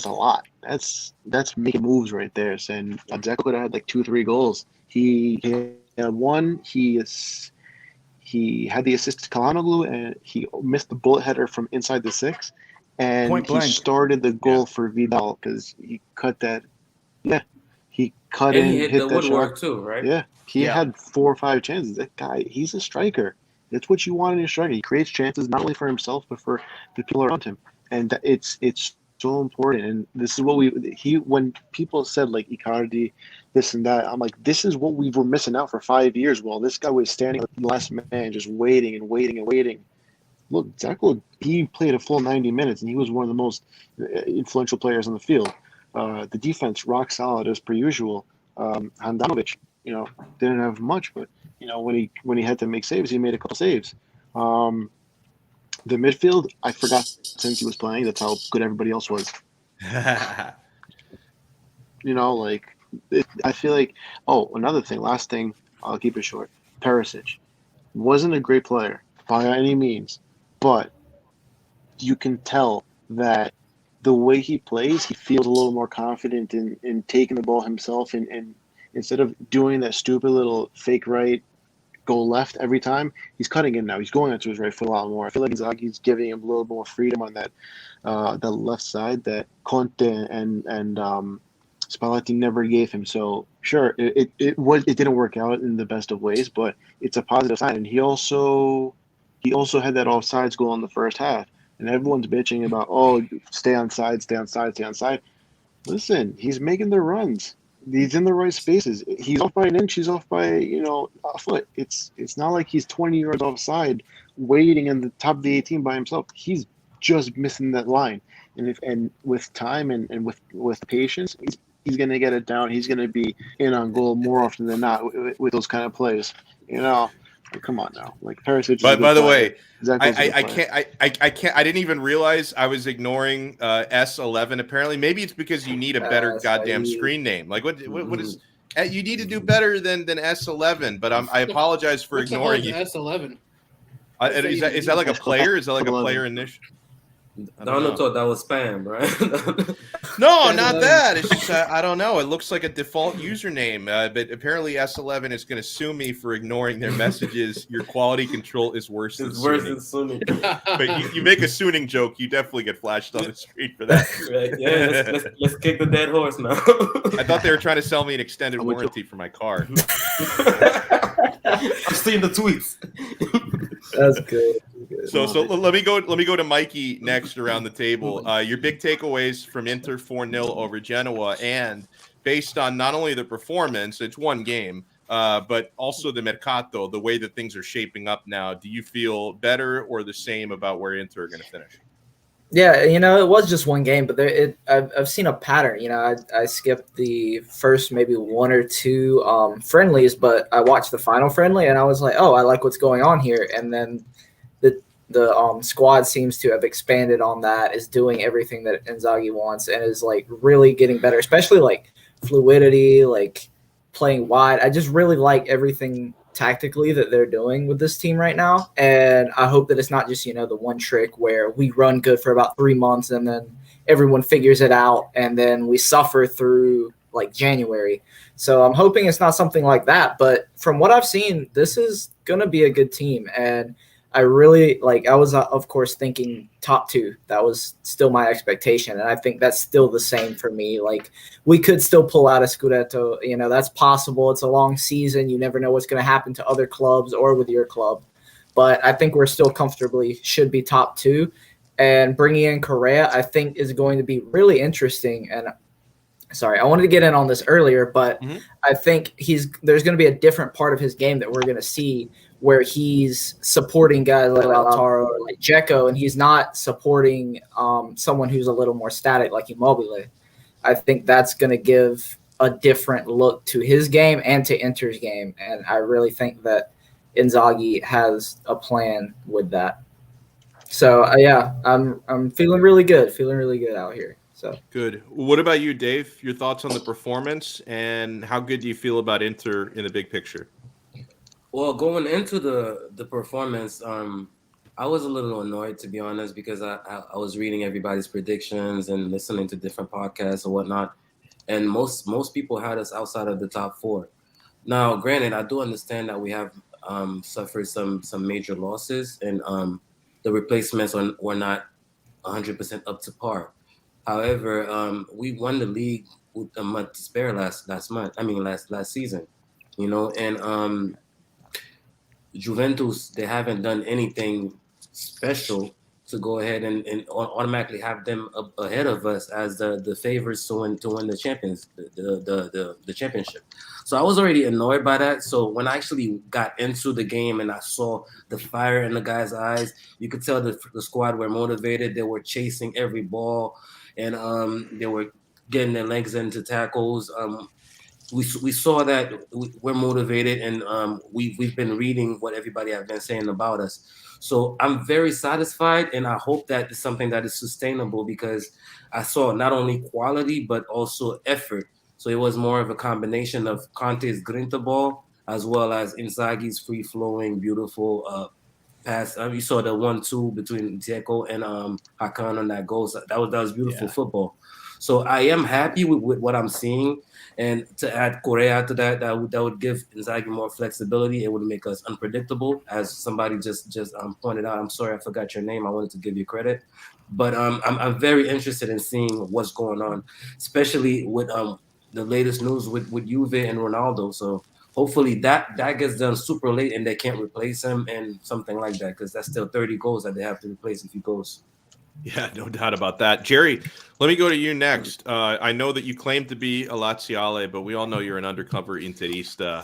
a lot. That's making moves right there. And Dzeko could have had like 2-3 goals. He had one. He had the assist to Calhanoglu, and he missed the bullet header from inside the 6. And Point he blank. started the goal for Vidal because he cut that. Yeah, he cut And in, he hit the that woodwork shot. too, right? Yeah, he Yeah. had 4 or 5 chances. That guy, he's a striker. That's what you want in a striker. He creates chances not only for himself but for the people around him, and it's so important. And this is what when people said like Icardi, this and that, I'm like, this is what we were missing out for 5 years. While this guy was standing the last man, just waiting and waiting and waiting. Look, Dzeko, he played a full 90 minutes, and he was one of the most influential players on the field. The defense, rock solid as per usual. Handanovic, didn't have much, but when he had to make saves, he made a couple saves. The midfield, I forgot since he was playing. That's how good everybody else was. I feel like. Oh, another thing. Last thing. I'll keep it short. Perisic wasn't a great player by any means, but you can tell that the way he plays, he feels a little more confident in taking the ball himself, and instead of doing that stupid little fake right, go left every time, he's cutting in now. He's going onto his right foot a lot more. I feel like Inzaghi's giving him a little more freedom on that left side that Conte and Spalletti never gave him. So sure, it didn't work out in the best of ways, but it's a positive sign. And he also had that offsides goal in the first half, and everyone's bitching about, oh, stay on side. Listen, he's making the runs. He's in the right spaces. He's off by an inch. He's off by a foot. It's not like he's 20 yards offside, waiting in the top of the 18 by himself. He's just missing that line. And with time and with patience, he's going to get it down. He's going to be in on goal more often than not with those kind of plays. Like, come on now. Like Perisic is a But good by the player. way, Zeko's a good I player. can't. I didn't even realize I was ignoring S11. Apparently, maybe it's because you need a better goddamn screen name. Like what is? You need to do better than S11. But I apologize for What the hell ignoring you. is S11? Is that like a player? Is that like a player initial? Donald thought that was spam, right? No, not that. It's just I don't know. It looks like a default username, but apparently S11 is going to sue me for ignoring their messages. Your quality control is worse than Sunni. But you make a Sunning joke, you definitely get flashed on the screen for that. Right. Yeah, let's kick the dead horse now. I thought they were trying to sell me an extended warranty for my car. I've seen the tweets. That's good. So let me go to Mikey next around the table. Your big takeaways from Inter 4-0 over Genoa, and based on not only the performance, it's one game, but also the mercato, the way that things are shaping up now. Do you feel better or the same about where Inter are going to finish? Yeah, it was just one game, but I've seen a pattern. I skipped the first maybe one or two friendlies, but I watched the final friendly, and I was like, oh, I like what's going on here. And then the squad seems to have expanded on that, is doing everything that Inzaghi wants, and is like really getting better, especially like fluidity, like playing wide. I just really like everything tactically that they're doing with this team right now. And I hope that it's not just, the one trick where we run good for about 3 months and then everyone figures it out and then we suffer through like January. So I'm hoping it's not something like that. But from what I've seen, this is going to be a good team. And I really I was, of course, thinking top two. That was still my expectation. And I think that's still the same for me. Like, we could still pull out a Scudetto. That's possible. It's a long season. You never know what's going to happen to other clubs or with your club. But I think we're still comfortably should be top two. And bringing in Correa, I think, is going to be really interesting. And sorry, I wanted to get in on this earlier, but I think there's going to be a different part of his game that we're going to see where he's supporting guys like Lautaro or like Dzeko, and he's not supporting someone who's a little more static like Immobile. I think that's going to give a different look to his game and to Inter's game, and I really think that Inzaghi has a plan with that. So I'm feeling really good out here. So good. What about you, Dave? Your thoughts on the performance, and how good do you feel about Inter in the big picture? Well, going into the performance, I was a little annoyed, to be honest, because I was reading everybody's predictions and listening to different podcasts and whatnot, and most people had us outside of the top four. Now, granted, I do understand that we have suffered some major losses, and the replacements were not 100% up to par. However, we won the league with a month to spare last season, and Juventus, they haven't done anything special to go ahead and automatically have them up ahead of us as the favorites to win the the championship. So I was already annoyed by that. So when I actually got into the game and I saw the fire in the guys' eyes, you could tell the squad were motivated. They were chasing every ball, and they were getting their legs into tackles. We saw that we're motivated, and we've been reading what everybody have been saying about us. So I'm very satisfied, and I hope that it's something that is sustainable, because I saw not only quality but also effort. So it was more of a combination of Conte's grinta ball as well as Inzaghi's free-flowing, beautiful pass. You saw the 1-2 between Dzeko and Hakan on that goal. So that was beautiful football. So I am happy with what I'm seeing. And to add Correa to that would give Inzaghi more flexibility. It would make us unpredictable, as somebody just pointed out. I'm sorry, I forgot your name. I wanted to give you credit. But I'm very interested in seeing what's going on, especially with the latest news with Juve and Ronaldo. So hopefully that gets done super late and they can't replace him and something like that, because that's still 30 goals that they have to replace if he goes. Yeah, no doubt about that. Jerry, let me go to you next. I know that you claim to be a Laziale, but we all know you're an undercover Interista.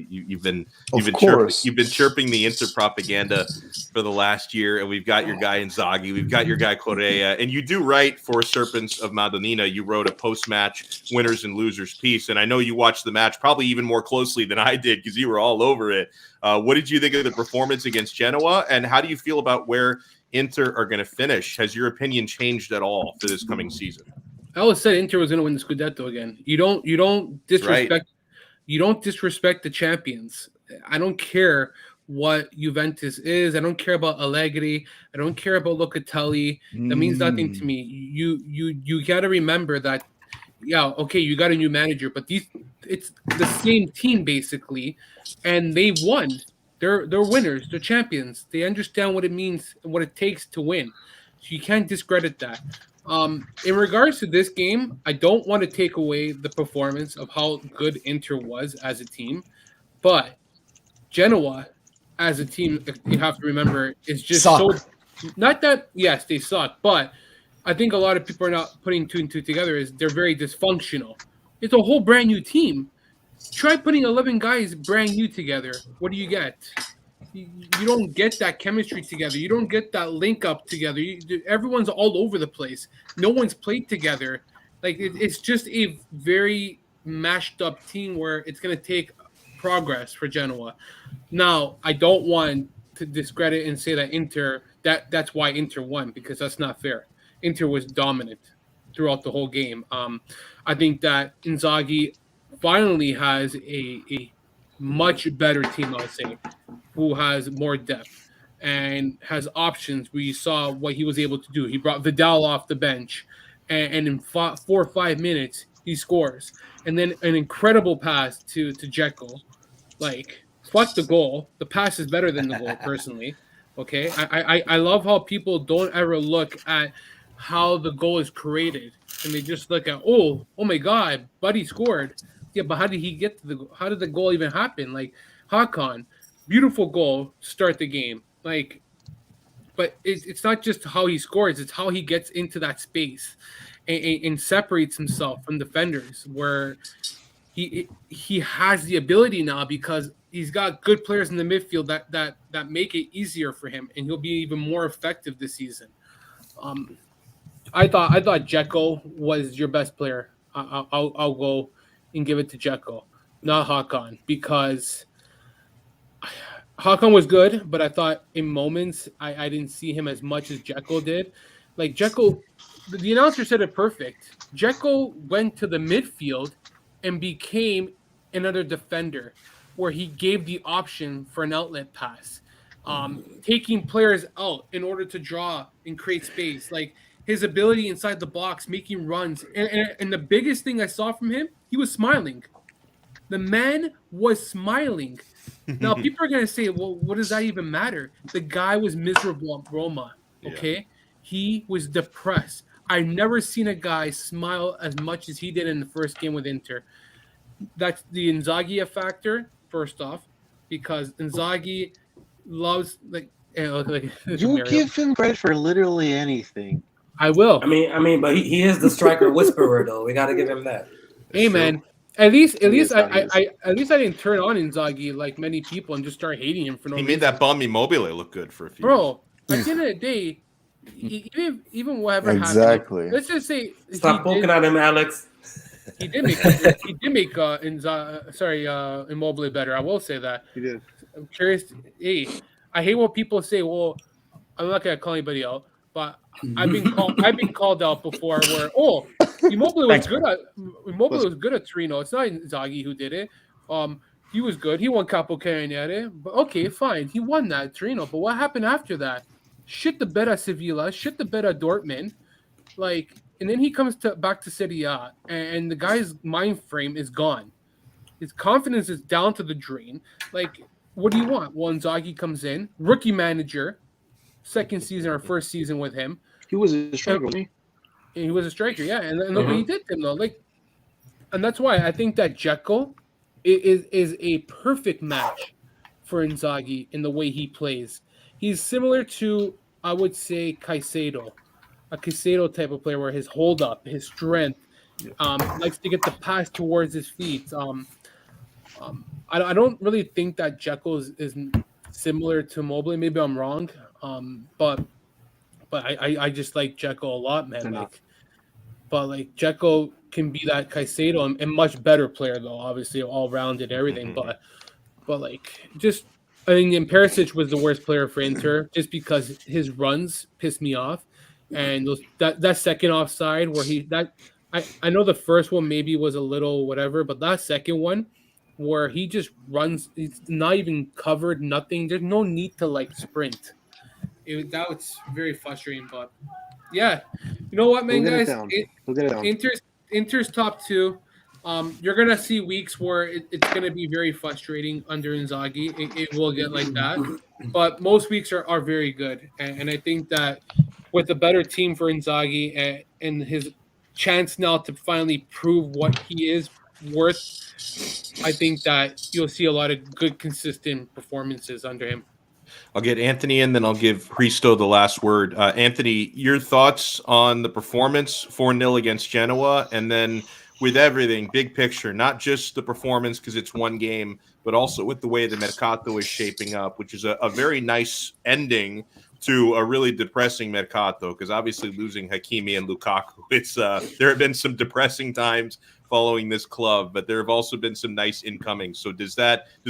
You've Of course. been chirping the Inter propaganda for the last year, and we've got your guy Inzaghi, we've got your guy Correa, and you do write for Serpents of Madonnina. You wrote a post-match winners and losers piece, and I know you watched the match probably even more closely than I did because you were all over it. What did you think of the performance against Genoa, and how do you feel about where Inter are going to finish? Has your opinion changed at all for this coming season? I always said Inter was going to win the Scudetto again. You don't disrespect Right. you don't disrespect the champions. I don't care what Juventus is. I don't care about Allegri. I don't care about Locatelli. That means nothing to me. You got to remember that. Yeah, okay, you got a new manager, but it's the same team basically, and they've won. They're winners. They're champions. They understand what it means and what it takes to win. So you can't discredit that. In regards to this game, I don't want to take away the performance of how good Inter was as a team, but Genoa as a team, you have to remember, is just Suck. so. Not that yes, they suck, but I think a lot of people are not putting two and two together. Is they're very dysfunctional. It's a whole brand new team. Try putting 11 guys brand new together. What do you get? You don't get that chemistry together. You don't get that link up together. Everyone's all over the place. No one's played together. Like it's just a very mashed up team where it's going to take progress for Genoa. Now, I don't want to discredit and say that that's why Inter won, because that's not fair. Inter was dominant throughout the whole game. I think that Inzaghi finally has a much better team, I would say, who has more depth and has options where you saw what he was able to do. He brought Vidal off the bench, and in 4 or 5 minutes, he scores. And then an incredible pass to Dzeko. Like, fuck the goal. The pass is better than the goal, personally. Okay? I love how people don't ever look at how the goal is created, and they just look at, oh my God, Buddy scored. Yeah, but how did he get to how did the goal even happen? Like, Hakan, beautiful goal to start the game. Like, but it's not just how he scores, it's how he gets into that space and separates himself from defenders, where he has the ability now because he's got good players in the midfield that make it easier for him, and he'll be even more effective this season. I thought Dzeko was your best player. I'll go and give it to Dzeko, not Hakan, because Hakan was good, but I thought in moments I didn't see him as much as Dzeko did. Like Dzeko, the announcer said it perfect. Dzeko went to the midfield and became another defender, where he gave the option for an outlet pass, taking players out in order to draw and create space. Like his ability inside the box, making runs, and the biggest thing I saw from him, he was smiling. The man was smiling. Now people are gonna say, "Well, what does that even matter?" The guy was miserable at Roma. Okay, yeah. He was depressed. I've never seen a guy smile as much as he did in the first game with Inter. That's the Inzaghi factor, first off, because Inzaghi loves you give him credit for literally anything. I will. I mean, but he is the striker whisperer, though. We got to give him that. Hey, man. At least I didn't turn on Inzaghi like many people and just start hating him for no reason. He made that bomb Immobile look good for a few years. At the end of the day, even whatever exactly. happened, let's just say stop poking at him, Alex. He did make Immobile better. I will say that. He did. I'm curious. Hey, I hate when people say, "Well, I'm not gonna call anybody out," but I've been called out before. Where Immobile was good at Torino. It's not Inzaghi who did it. He was good. He won Capo Cariniere. But okay, fine. He won that Torino. But what happened after that? Shit the bed at Sevilla. Shit the bed at Dortmund. Like, and then he comes back to Serie A, and the guy's mind frame is gone. His confidence is down to the drain. Like, what do you want? Well, Inzaghi comes in, rookie manager, second season or first season with him. He was a striker, wasn't he? He was a striker, yeah. And look what he did to him, though. Like, and that's why I think that Dzeko is a perfect match for Inzaghi in the way he plays. He's similar to, I would say, Caicedo. a Caicedo type of player where his hold up, his strength, likes to get the pass towards his feet. I don't really think that Jekyll is similar to Mobley. Maybe I'm wrong. But I just like Jekyll a lot, man. Like Jekyll can be that Caicedo and much better player though. Obviously, all rounded everything. But like just I think Perisic was the worst player for Inter just because his runs pissed me off, and that second offside where I know the first one maybe was a little whatever, but that second one where he just runs, he's not even covered, nothing. There's no need to like sprint. That was very frustrating, but yeah, you know what, man, We'll get guys, it down. Inter's top two. You're gonna see weeks where it's gonna be very frustrating under Inzaghi. It will get like that, but most weeks are very good, and I think that with a better team for Inzaghi and his chance now to finally prove what he is worth, I think that you'll see a lot of good, consistent performances under him. I'll get Anthony in, then I'll give Hristo the last word. Anthony, your thoughts on the performance 4-0 against Genoa, and then with everything, big picture, not just the performance because it's one game, but also with the way the Mercato is shaping up, which is a very nice ending to a really depressing Mercato, because obviously losing Hakimi and Lukaku, it's there have been some depressing times following this club, but there have also been some nice incomings. So does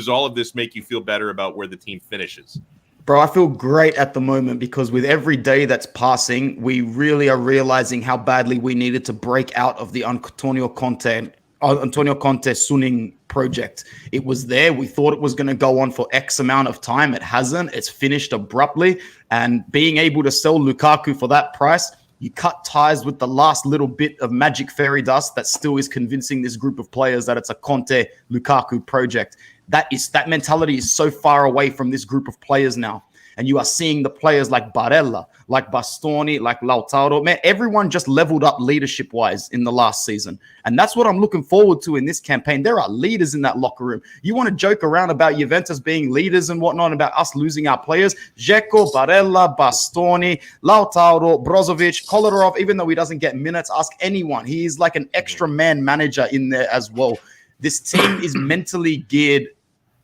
all of this make you feel better about where the team finishes? Bro, I feel great at the moment because with every day that's passing, we really are realizing how badly we needed to break out of the Antonio Conte Suning project. It was there. We thought it was going to go on for X amount of time. It hasn't. It's finished abruptly. And being able to sell Lukaku for that price, you cut ties with the last little bit of magic fairy dust that still is convincing this group of players that it's a Conte Lukaku project. That mentality is so far away from this group of players now. And you are seeing the players like Barella, like Bastoni, like Lautaro. Man, everyone just leveled up leadership-wise in the last season. And that's what I'm looking forward to in this campaign. There are leaders in that locker room. You want to joke around about Juventus being leaders and whatnot, about us losing our players. Dzeko, Barella, Bastoni, Lautaro, Brozovic, Kolarov, even though he doesn't get minutes, ask anyone. He is like an extra man manager in there as well. This team is mentally geared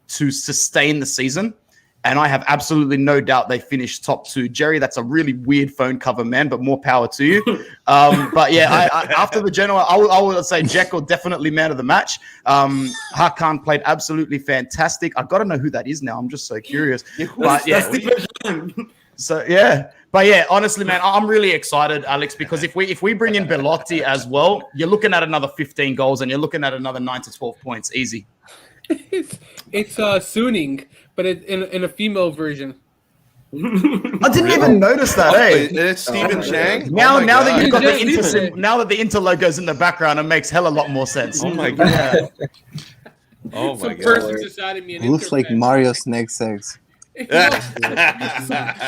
to sustain the season. And I have absolutely no doubt they finish top two. Jerry, that's a really weird phone cover, man, but more power to you. But yeah, after the Genoa, I would say Dzeko definitely man of the match. Hakan played absolutely fantastic. I got to know who that is now. I'm just so curious. But yeah, But yeah, honestly, man, I'm really excited, Alex, because if we bring in Belotti as well, you're looking at another 15 goals and you're looking at another 9 to 12 points, easy. It's Suning, but in a female version. I didn't even notice that. Hey, it's Steven Chang. Now that you've got now that the Inter logo's in the background, it makes hell a lot more sense. Oh my god! Oh my god! Looks like Mario's next sex.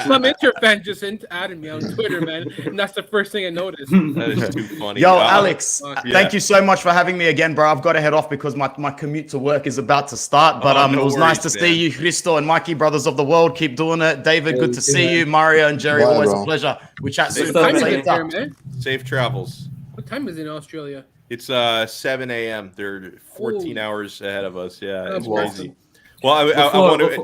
Some Inter fan just added me on Twitter, man, and that's the first thing I noticed. That is too funny. Yo, Alex, thank you so much for having me again, bro. I've got to head off because my commute to work is about to start. But it was nice to see you, Hristo and Mikey, brothers of the world. Keep doing it. David, good to see you. Mario and Jerry, always a pleasure. We chat soon. Safe travels. What time is it in Australia? It's 7 a.m. They're 14 hours ahead of us. Yeah, it's crazy. Well,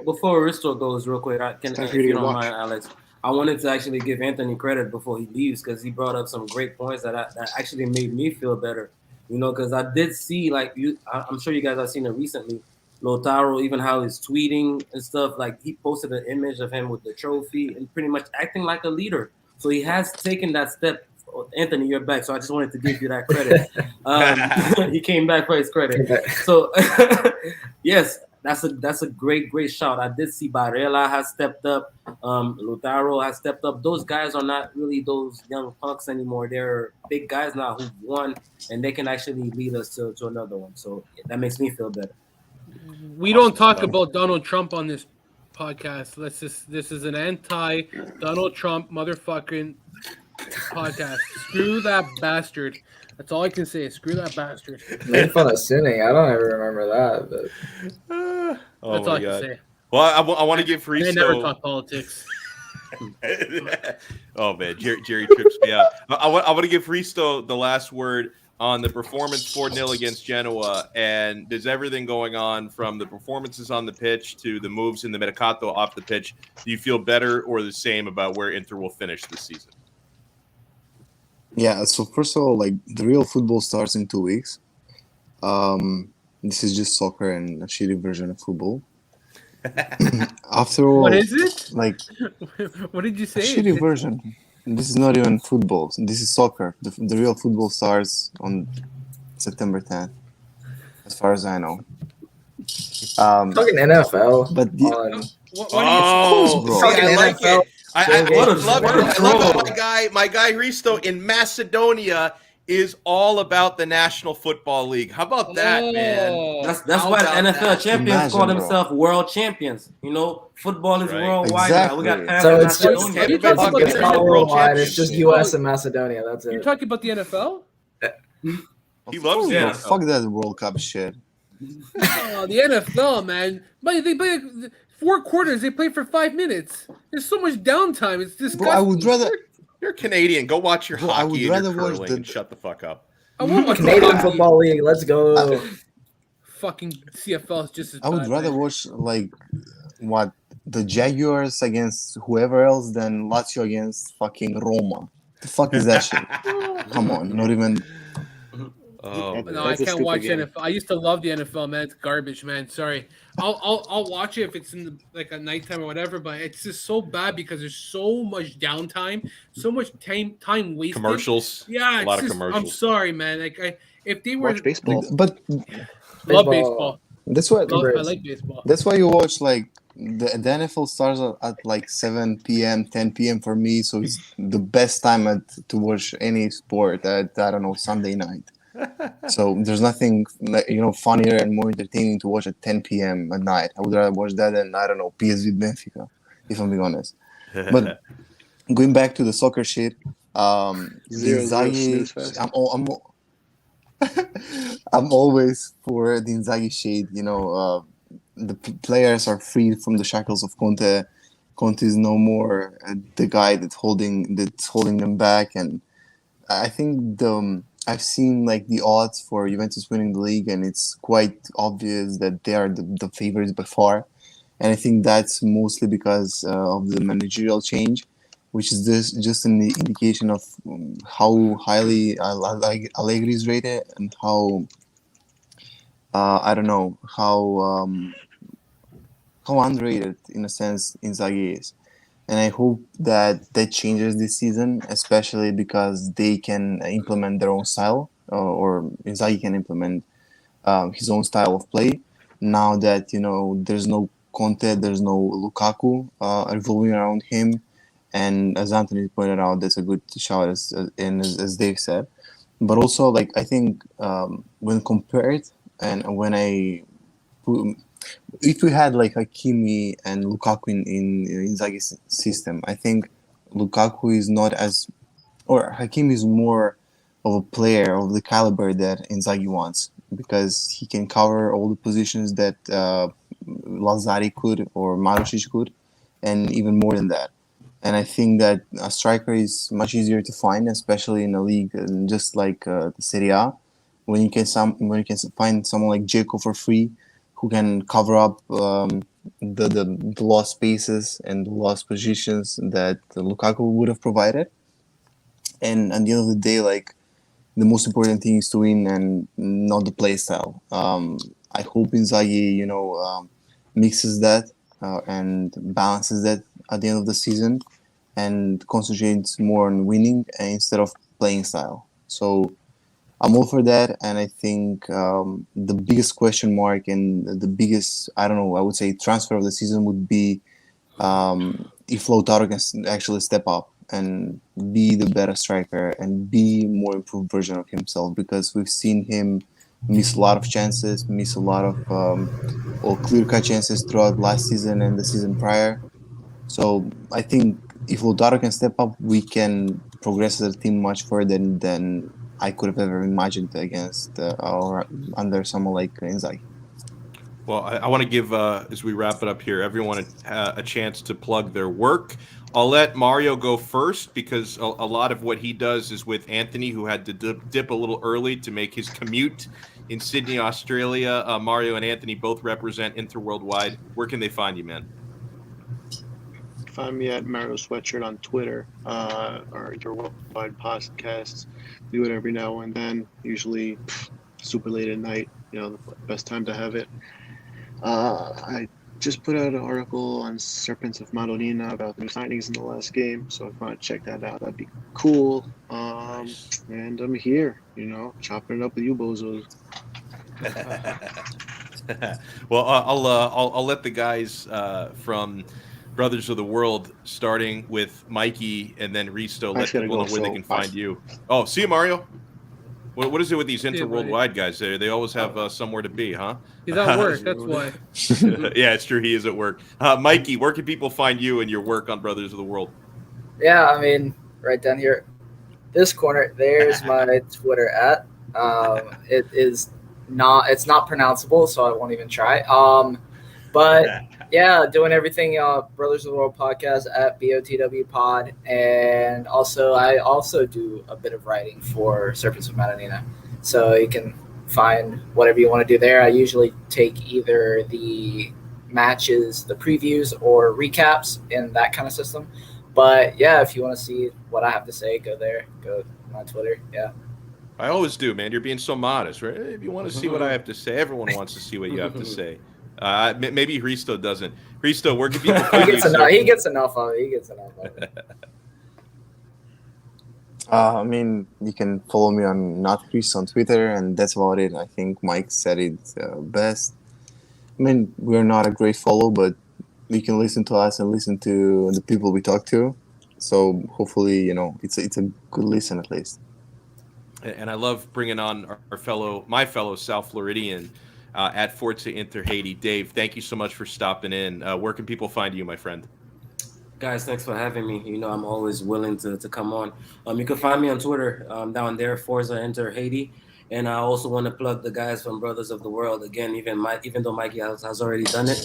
before Risto goes real quick, if you don't mind, Alex, I wanted to actually give Anthony credit before he leaves because he brought up some great points that actually made me feel better. You know, because I did see, like, I'm sure you guys have seen it recently, Lautaro, even how he's tweeting and stuff. Like, he posted an image of him with the trophy and pretty much acting like a leader. So he has taken that step. Anthony, you're back, so I just wanted to give you that credit. He came back for his credit. So, yes. That's a great shout. I did see Barella has stepped up. Lautaro has stepped up. Those guys are not really those young punks anymore. They're big guys now who've won, and they can actually lead us to another one. So that makes me feel better. We don't talk about Donald Trump on this podcast. This is an anti-Donald Trump motherfucking podcast. Screw that bastard. That's all I can say. Screw that bastard. Made fun of sinning. I don't ever remember that. But that's all I can say. Well, I want to give Hristo. I never talk politics. Oh man, Jerry trips me out. I want to give Risto the last word on the performance 4-0 against Genoa, and there's everything going on from the performances on the pitch to the moves in the Mercato off the pitch. Do you feel better or the same about where Inter will finish this season? Yeah, so first of all, like the real football starts in 2 weeks. This is just soccer and a shitty version of football. After all, What is it? like What did you a say? shitty version. This is not even football. This is soccer. The real football starts on September 10th, as far as I know. Talking NFL. But the, What Oh, bro. see, I like it. I What a- love what it. a I love troll. it. My guy Risto in Macedonia is all about the National Football League. How about that, man? Oh. That's How why the about NFL that? champions Imagine, call bro. themselves world champions. You know, football is Right. worldwide now. We got Exactly. past So it's just Macedonia. Are you talking about it's the not NFL worldwide. It's champions? just U.S. and Macedonia. That's You're it. talking about the NFL? He loves Bro, Yeah. fuck that World Cup shit. Oh, the NFL, man. But they play 4 quarters. They play for 5 minutes. There's so much downtime. It's disgusting. Bro, I would rather. You're Canadian. Go watch your Bro, I would hockey and your rather watch curling the- and shut the fuck up. I want my Canadian hockey. Football League. Let's go. Fucking CFL is just as I would bad, rather man. watch like what the Jaguars against whoever else than Lazio against fucking Roma. The fuck is that shit? Come on, not even. Oh, That's- man. No, I That's a can't stupid watch game. NFL. I used to love the NFL, man. It's garbage, man. Sorry. I'll watch it if it's in the, like at nighttime or whatever. But it's just so bad because there's so much downtime, so much time wasted. Commercials. Yeah, A lot it's of just, I'm commercials. sorry, man. If they were Watch baseball. But love baseball, that's why. I like baseball. That's why you watch like the NFL starts at like 7 p.m., 10 p.m. for me. So it's the best time to watch any sport at, I don't know, Sunday night. So there's nothing funnier and more entertaining to watch at 10 p.m. at night. I would rather watch that than, I don't know, PSV Benfica, if I'm being honest. But going back to the soccer shit, Zero Inzaghi, snooze fest. I'm always for the Inzaghi shade. The players are freed from the shackles of Conte. Conte is no more the guy that's holding them back, and I think I've seen like the odds for Juventus winning the league, and it's quite obvious that they are the favorites by far. And I think that's mostly because of the managerial change, which is just an indication of how highly Allegri is rated and how I don't know how underrated in a sense Inzaghi is. And I hope that changes this season, especially because they can implement their own style, or Inzaghi can implement his own style of play. Now that there's no Conte, there's no Lukaku revolving around him, and as Anthony pointed out, that's a good shout, as Dave said. But also, like I think when compared and when if we had like Hakimi and Lukaku in Inzaghi's system, I think Lukaku is not or Hakimi is more of a player of the caliber that Inzaghi wants, because he can cover all the positions that Lazzari could or Marušić could, and even more than that. And I think that a striker is much easier to find, especially in a league just like the Serie A, when you can find someone like Dzeko for free, who can cover up the lost spaces and the lost positions that Lukaku would have provided. And at the end of the day, like the most important thing is to win and not the play style. I hope Inzaghi, mixes that and balances that at the end of the season and concentrates more on winning instead of playing style. So I'm all for that, and I think the biggest question mark and the biggest, I would say transfer of the season would be if Lautaro can actually step up and be the better striker and be more improved version of himself, because we've seen him miss a lot of chances, miss a lot of or clear-cut chances throughout last season and the season prior. So I think if Lautaro can step up, we can progress as a team much further than I could have ever imagined against or under someone like Inzaghi. Well, I want to give, as we wrap it up here, everyone a chance to plug their work. I'll let Mario go first because a lot of what he does is with Anthony, who had to dip a little early to make his commute in Sydney, Australia. Mario and Anthony both represent Inter Worldwide. Where can they find you, man? Find me at Mario Sweatshirt on Twitter or your worldwide podcasts. Do it every now and then, usually super late at night, the best time to have it. I just put out an article on Serpents of Madonnina about the new signings in the last game, so if you want to check that out, that'd be cool. Nice. And I'm here, chopping it up with you bozos. Well, I'll let the guys from Brothers of the World, starting with Mikey and then Risto, let people know where they can find you. Oh, see you, Mario. What is it with these Inter Worldwide guys? They always have somewhere to be, huh? He's at work. That's why. Yeah, it's true. He is at work. Mikey, where can people find you and your work on Brothers of the World? Yeah, I mean, right down here, this corner. There's my Twitter at. It's not pronounceable, so I won't even try. But yeah, doing everything Brothers of the World podcast at BOTW Pod, and I also do a bit of writing for Serpents of Madonnina, so you can find whatever you want to do there. I usually take either the matches, the previews, or recaps in that kind of system. But yeah, if you want to see what I have to say, go there. Go on Twitter. Yeah. I always do, man. You're being so modest, right? If you want to see what I have to say, everyone wants to see what you have to say. Maybe Risto doesn't. Risto, where can people find you? He gets enough of it. I mean, you can follow me on Not Chris on Twitter, and that's about it. I think Mike said it best. I mean, we're not a great follow, but you can listen to us and listen to the people we talk to. So hopefully, it's a good listen at least. And I love bringing on my fellow South Floridian at Forza Inter Haiti, Dave. Thank you so much for stopping in. Where can people find you, my friend? Guys, thanks for having me. I'm always willing to come on. You can find me on Twitter down there, Forza Inter Haiti. And I also want to plug the guys from Brothers of the World. Again, even though Mikey has already done it,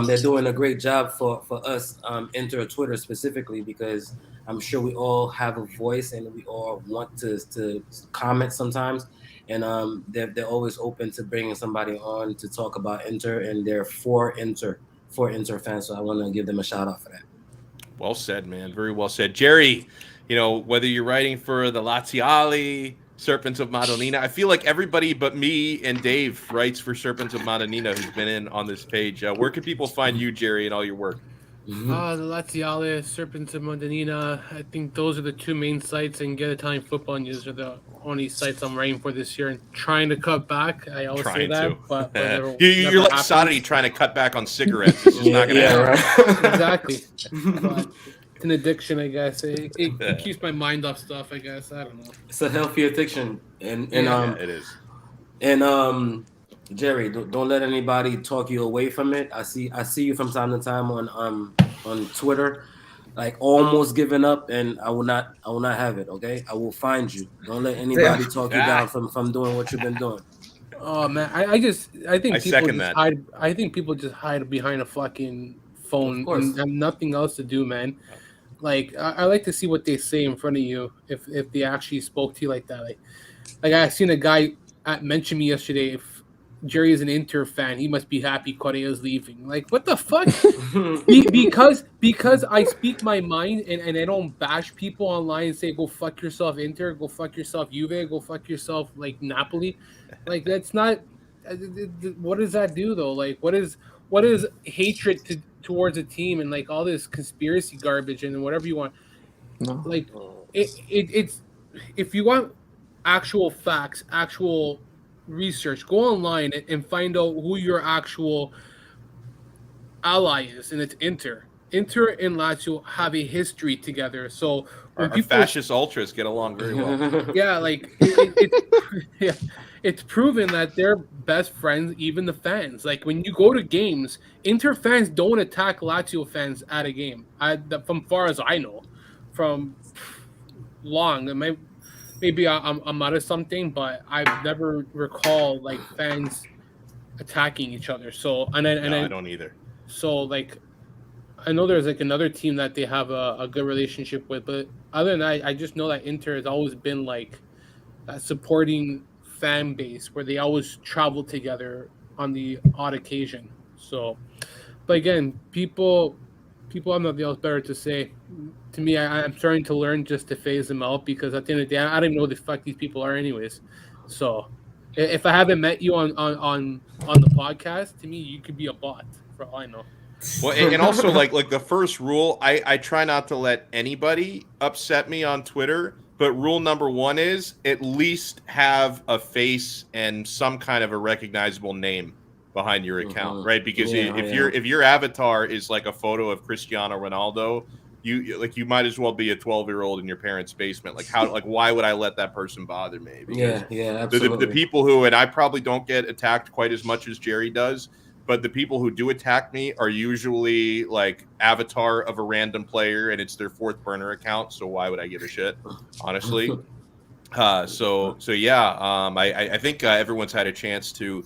they're doing a great job for us, Inter Twitter specifically, because I'm sure we all have a voice and we all want to comment sometimes. And they're always open to bringing somebody on to talk about Inter, and they're for Inter fans. So I want to give them a shout out for that. Well said, man. Very well said. Jerry, whether you're writing for the Laziali, Serpents of Madonnina, I feel like everybody but me and Dave writes for Serpents of Madonnina who's been in on this page. Where can people find you, Jerry, and all your work? The Laziale, Serpents of Madonnina. I think those are the two main sites, and Get Italian Football News are the only sites I'm writing for this year and trying to cut back. I always say that, but you're like Saturday trying to cut back on cigarettes. This is not going to happen. Right. Exactly. But it's an addiction, I guess. It keeps my mind off stuff, I guess. I don't know. It's a healthy addiction, and it is. And Jerry, don't let anybody talk you away from it. I see you from time to time on Twitter, like almost giving up, and I will not have it. Okay, I will find you. Don't let anybody talk you down from doing what you've been doing. Oh man, I think people just hide behind a fucking phone and have nothing else to do, man. Like I like to see what they say in front of you if they actually spoke to you like that. Like I seen a guy mention me yesterday. If Jerry is an Inter fan, he must be happy Correa is leaving. Like, what the fuck? because I speak my mind and I don't bash people online and say, go fuck yourself, Inter, go fuck yourself, Juve, go fuck yourself, like, Napoli. Like, that's not – what does that do, though? Like, what is hatred towards a team and, like, all this conspiracy garbage and whatever you want? No. Like, it's – if you want actual facts, actual – research, go online and find out who your actual ally is, and it's Inter. Inter and Lazio have a history together, so our fascist ultras get along very well. Yeah, like it's proven that they're best friends, even the fans. Like when you go to games, Inter fans don't attack Lazio fans at a game. From far as I know, from long. Maybe I'm out of something, but I've never recalled like fans attacking each other. So I don't either. So like, I know there's like another team that they have a good relationship with, but other than that, I just know that Inter has always been like a supporting fan base where they always travel together on the odd occasion. So, but again, people have nothing else better to say. To me, I'm starting to learn just to phase them out because at the end of the day, I don't even know who the fuck these people are, anyways. So, if I haven't met you on the podcast, to me, you could be a bot for all I know. Well, and also like the first rule, I try not to let anybody upset me on Twitter. But rule number one is at least have a face and some kind of a recognizable name behind your account, right? Because if your avatar is like a photo of Cristiano Ronaldo, you might as well be a 12-year-old in your parents' basement. Like why would I let that person bother me? Because absolutely. The people who, and I probably don't get attacked quite as much as Jerry does, but the people who do attack me are usually like avatar of a random player, and it's their fourth burner account. So why would I give a shit, honestly? I think everyone's had a chance to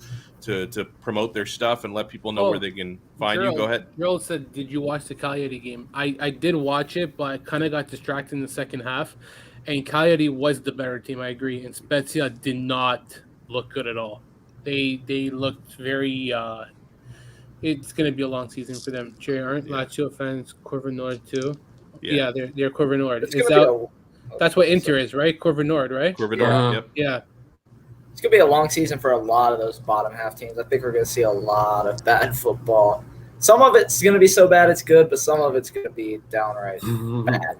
promote their stuff and let people know where they can find you. Go ahead. Gerald said, "Did you watch the Cagliari game?" I did watch it, but I kind of got distracted in the second half. And Cagliari was the better team, I agree. And Spezia did not look good at all. They looked very. It's going to be a long season for them. Jerry, aren't Lazio fans Curva Nord too? Yeah, they're Curva Nord. That's what Inter is, right? Curva Nord, right? Curva Nord, yep. Yeah. It's going to be a long season for a lot of those bottom half teams. I think we're going to see a lot of bad football. Some of it's going to be so bad it's good, but some of it's going to be downright bad.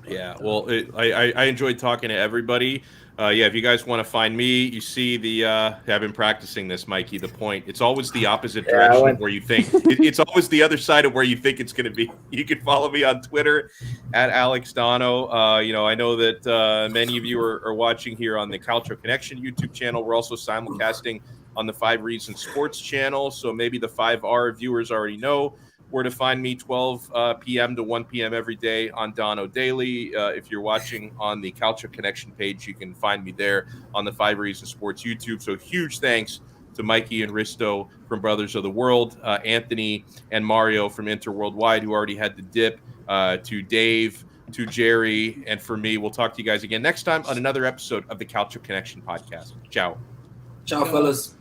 Yeah, well, I enjoyed talking to everybody. If you guys want to find me, you see I've been practicing this, Mikey, the point. It's always the opposite direction of where you think. It's always the other side of where you think it's going to be. You can follow me on Twitter at Alex Donno. I know that many of you are watching here on the Calcio Connection YouTube channel. We're also simulcasting on the 5 Reasons Sports channel. So maybe the 5R viewers already know where to find me, 12 p.m. to 1 p.m. every day on Donno Daily. If you're watching on the Calcio Connection page, you can find me there on the 5 Reasons Sports YouTube. So huge thanks to Mikey and Risto from Brothers of the World, Anthony and Mario from Inter Worldwide, who already had the dip, to Dave, to Jerry, and for me. We'll talk to you guys again next time on another episode of the Calcio Connection podcast. Ciao. Ciao, fellas.